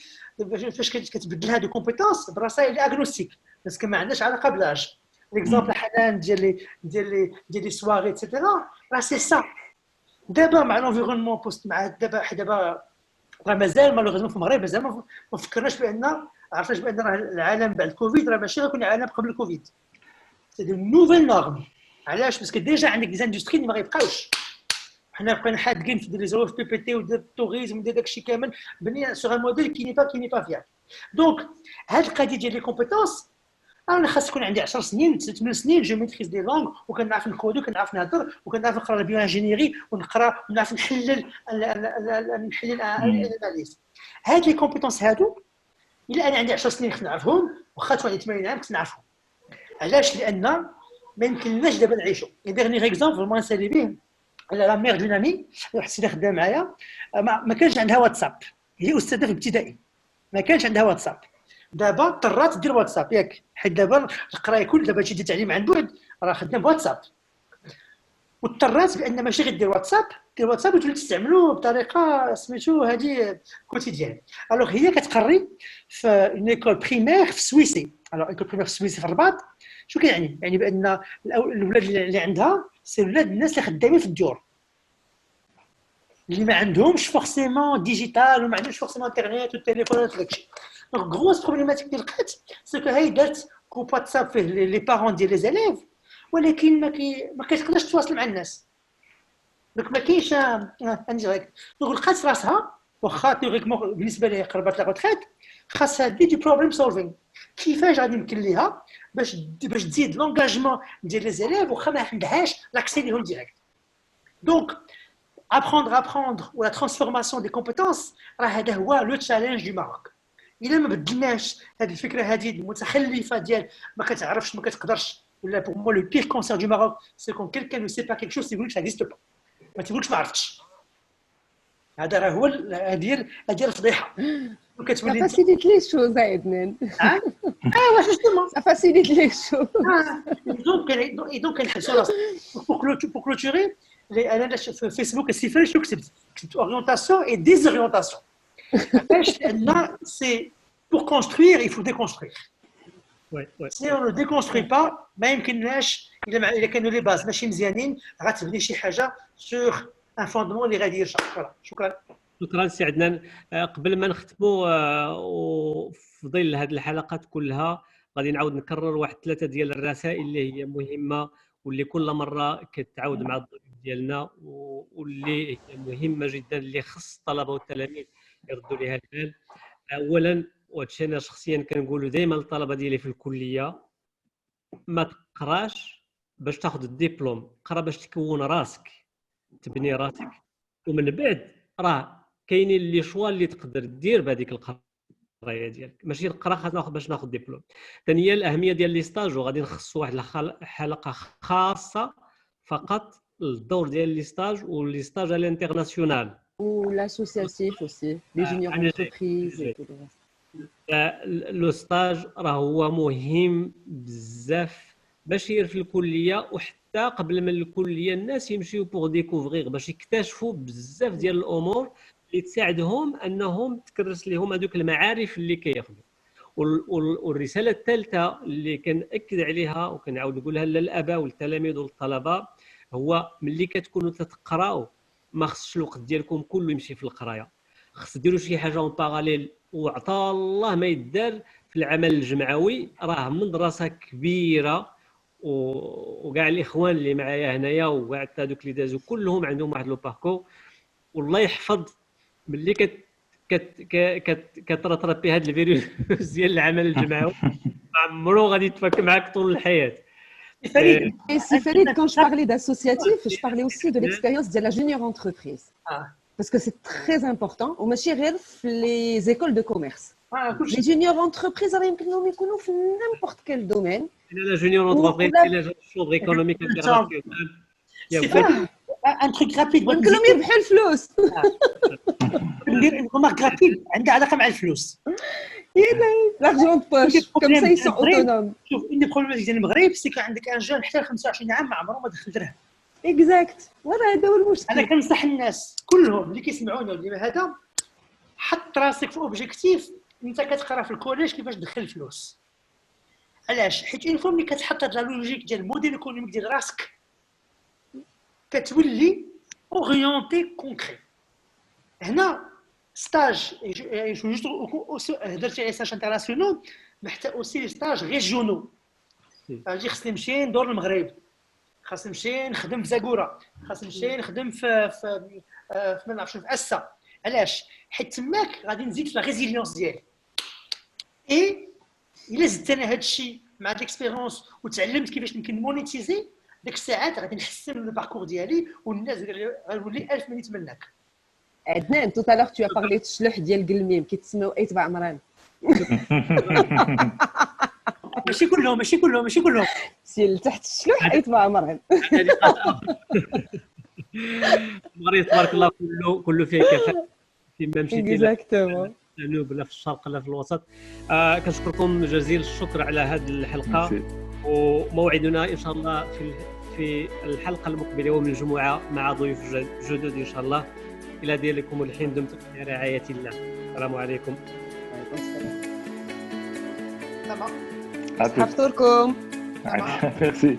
[SPEAKER 4] فاش كتبدلها دو كومبيتونس براسايل اغنوستيك باسكو ما عندهاش علاقه بلاج. ليكزامبل حنان ديال لي سواري ايتترا راه سي سا. دابا مع لونفيرونمون بوست مع دابا راه مازال مالوغيزمون في المغرب مازال ما فكرناش بان عرفناش بان راه العالم بعد الكوفيد راه ماشي غيكون العالم قبل الكوفيد. سي دو نوفيل نورم. علاش؟ باسكو ديجا عندك دي اندستري اللي ما غيبقاوش. حنا بقينا حادقين في لي زوف بي بي تي وديال التوريزم وديال داكشي كامل بني سوغ ان موديل كي ني با فياب. دونك هاد القضيه ديال لي كومبيتونس انا خاص يكون عندي 10 سنين 8 سنين جو ميتريز دي لونغ وكنعرف نكودو وكنعرف نهضر وكنعرف نقرا البيو انجينيري ونعرف نحلل الاناليز. هاد لي كومبيتونس هادو الا انا عندي 10 سنين خصني نعرفهم، واخا تواني 80 عام خصني نعرفهم. علاش؟ لان ما يمكنناش دابا نعيشوا. ديرني اكزامبل ما نسالي به لا ميغ دون امي واحد السيده خدام معايا ما كانش عندها واتساب، هي استاذه في الابتدائي ما كانش عندها واتساب. دابا اضطرات دير واتساب ياك، حيت دابا القرايه كل دابا شي التعليم عن بعد راه خدام بواتساب، واضطرات بان ماشي غير دير واتساب وتولي تستعملوه بطريقه سميتو هذه كوتيديان. الوغ هي كتقري في اون ايكول بريمير في سويسي. الوغ ايكول بريمير في سويسي في الرباط شنو كيعني؟ يعني بان الاولاد اللي عندها سي ولاد الناس اللي خدامين في الديور اللي ما عندهمش فورسيمون ديجيتال وما عندهمش فورسيمون انترنيت والتليفونات وداكشي. دونك غروس بروبليماتيك اللي لقيت سي كو هاي دارت كوب واتساب فيه لي بارون ديال لي زاليف ولكن ما كتقدرش تواصل مع الناس. دونك ما كاينش ديريكت. دونك لقات راسها واخا تيوريكمون بالنسبه ليها قربت لا روتريت خاصها دير دي بروبليم سولفينغ. كيفاش غادي يمكن ليها باش تزيد لونغاجمون ديال لي زيليف واخا ما عندهاش لاكسي ليهم ديريكت. دونك apprendre ou la transformation des compétences راه هذا هو لو تشالنج دو ماروك. الا ما بدلناش هذه الفكره هذه المتخلفه ديال ما كتعرفش ما كتقدرش ولا pour moi le pire cancer du Maroc c'est quand quelqu'un ne sait pas quelque chose تيقول لك ça n'existe pas ما تيقولكش ما عرفتش. هذا راه هو هذه الفضيحه.
[SPEAKER 2] Ça facilite les choses, Adnan.
[SPEAKER 4] Ah ouais, justement.
[SPEAKER 2] Ça facilite les choses.
[SPEAKER 4] Et donc pour clôturer, انا في فيسبوك السيفر شو كتبت orientation et désorientation. Là, c'est pour construire, il faut déconstruire. Si on ne déconstruit pas, ما يمكنناش الا كانوا لي باز ماشي مزيانين غتبني شي حاجه sur un fondement اللي غادي يرجع. فوالا شكرا.
[SPEAKER 1] شكرا سي عدنان. قبل ما نختموا وفي ظل هذه الحلقات كلها غادي نعاود نكرر واحد 3 ديال الرسائل اللي هي مهمه واللي كل مره كتعاود مع الضيوف ديالنا واللي هي مهمه جدا اللي خص الطلبه والتلاميذ يردوا لها البال. اولا وهادشي انا شخصيا كنقولوا دائما للطلبه ديالي في الكليه ما تقراش باش تاخذ الدبلوم، قرا باش تكون راسك تبني راسك ومن بعد راه كاينين لي شوا اللي تقدر دير بهذيك القرايه ديالك ماشي القرا خاص باش ناخذ دبلوم. ثانيا الاهميه ديال لي ستاج وغادي نخصصوا واحد حلقه خاصه فقط الدور ديال لي ستاج ولي ستاج على الانترناسيونال
[SPEAKER 2] ou l'associatif aussi les juniors entreprises et tout le reste.
[SPEAKER 1] لو ستاج راه هو مهم بزاف باش ير في الكليه وحتى قبل من الكليه الناس يمشيو بوغ ديكوفريغ باش يكتشفوا بزاف ديال الامور اللي تساعدهم انهم تكرس لهم هذوك المعارف اللي كياخذوا. والرساله الثالثه اللي كنأكد عليها وكنعاود نقولها للاباء والتلاميذ والطلبه هو ملي كتكونوا تتقراو ما خصش الوقت ديالكم كله يمشي في القرايه، خص ديروا شي حاجه اون باراليل وعطى الله ما يدار في العمل الجمعوي. راه من دراسه كبيره وكاع الاخوان اللي معايا هنايا وكاع هذوك اللي دازوا كلهم عندهم واحد لو باركو والله يحفظ ملي كترطربي هذا الفيروس ديال العمل الجمعوي عمرو غادي يتفك معاك طول الحياه.
[SPEAKER 2] Et si Farid, quand je parlais d'associatif, je parlais aussi de l'expérience de la junior entreprise. Parce que c'est très important. On ماشي غير في les écoles de commerce. Les junior entreprises راهم يمكنهم يكونوا في n'importe quel domaine.
[SPEAKER 1] La junior entreprise, la chambre économique internationale.
[SPEAKER 4] ان تريك رابيد
[SPEAKER 2] يمكنهم يربحوا الفلوس.
[SPEAKER 4] ندير ريمارك رابيد عندها علاقه مع الفلوس.
[SPEAKER 2] l'argent de poche comme ça ils sont autonomes.
[SPEAKER 4] شوف une des problématiques ديال المغرب سي كان عندك ان جون حتى 25 عام ما عمره ما دخل درهم.
[SPEAKER 2] اكزاكت ولا هذا هو المشكل.
[SPEAKER 4] انا كنصح الناس كلهم اللي كيسمعوني وديما هذا حط راسك في اوبجيكتيف انت كتقرا في الكوليج كيفاش تدخل الفلوس. علاش؟ حيت اون فوا ملي كتحط هاد لا لوجيك ديال الموديل ايكونوميك ديال راسك كتولي اورينتي كونكري. هنا ستاج جوست هضرتي على ستاج انترناسيونال محتاج اوسي لي ستاج ريجيونو. اجي خصني نمشي ندور المغرب، خاصني نمشي نخدم في زاكوره، خاصني نمشي نخدم في ما نعرفش في اسا. علاش؟ حيت تماك غادي نزيد في لا ريزيليونس ديالي. اي الا زدت انا هذا الشيء مع ديكسبيرونس وتعلمت كيفاش يمكن مونيتيزي ديك الساعات غادي نحسن لو باركور ديالي والناس غنولي 1000 من يتمناك.
[SPEAKER 2] عدنان tout à l'heure tu as parlé de الشلوح ديال قلميم كيتسموا ايتبع عمران.
[SPEAKER 4] ماشي كلهم
[SPEAKER 2] سي لتحت الشلوح ايتبع عمران.
[SPEAKER 1] المغرب تبارك الله كله فيه كفاءة فيما مشيتي
[SPEAKER 2] اكزاكتومون
[SPEAKER 1] الجنوب لا في الشرق لا في الوسط. كنشكركم جزيل الشكر على هذه الحلقه وموعدنا ان شاء الله في الحلقه المقبله ومن الجمعه مع ضيوف جدد ان شاء الله. الى ذلكم الحين دمتم في رعايه الله. السلام عليكم.
[SPEAKER 2] وعليكم السلام.
[SPEAKER 4] تمام.
[SPEAKER 2] حفظتكم.
[SPEAKER 3] ميرسي.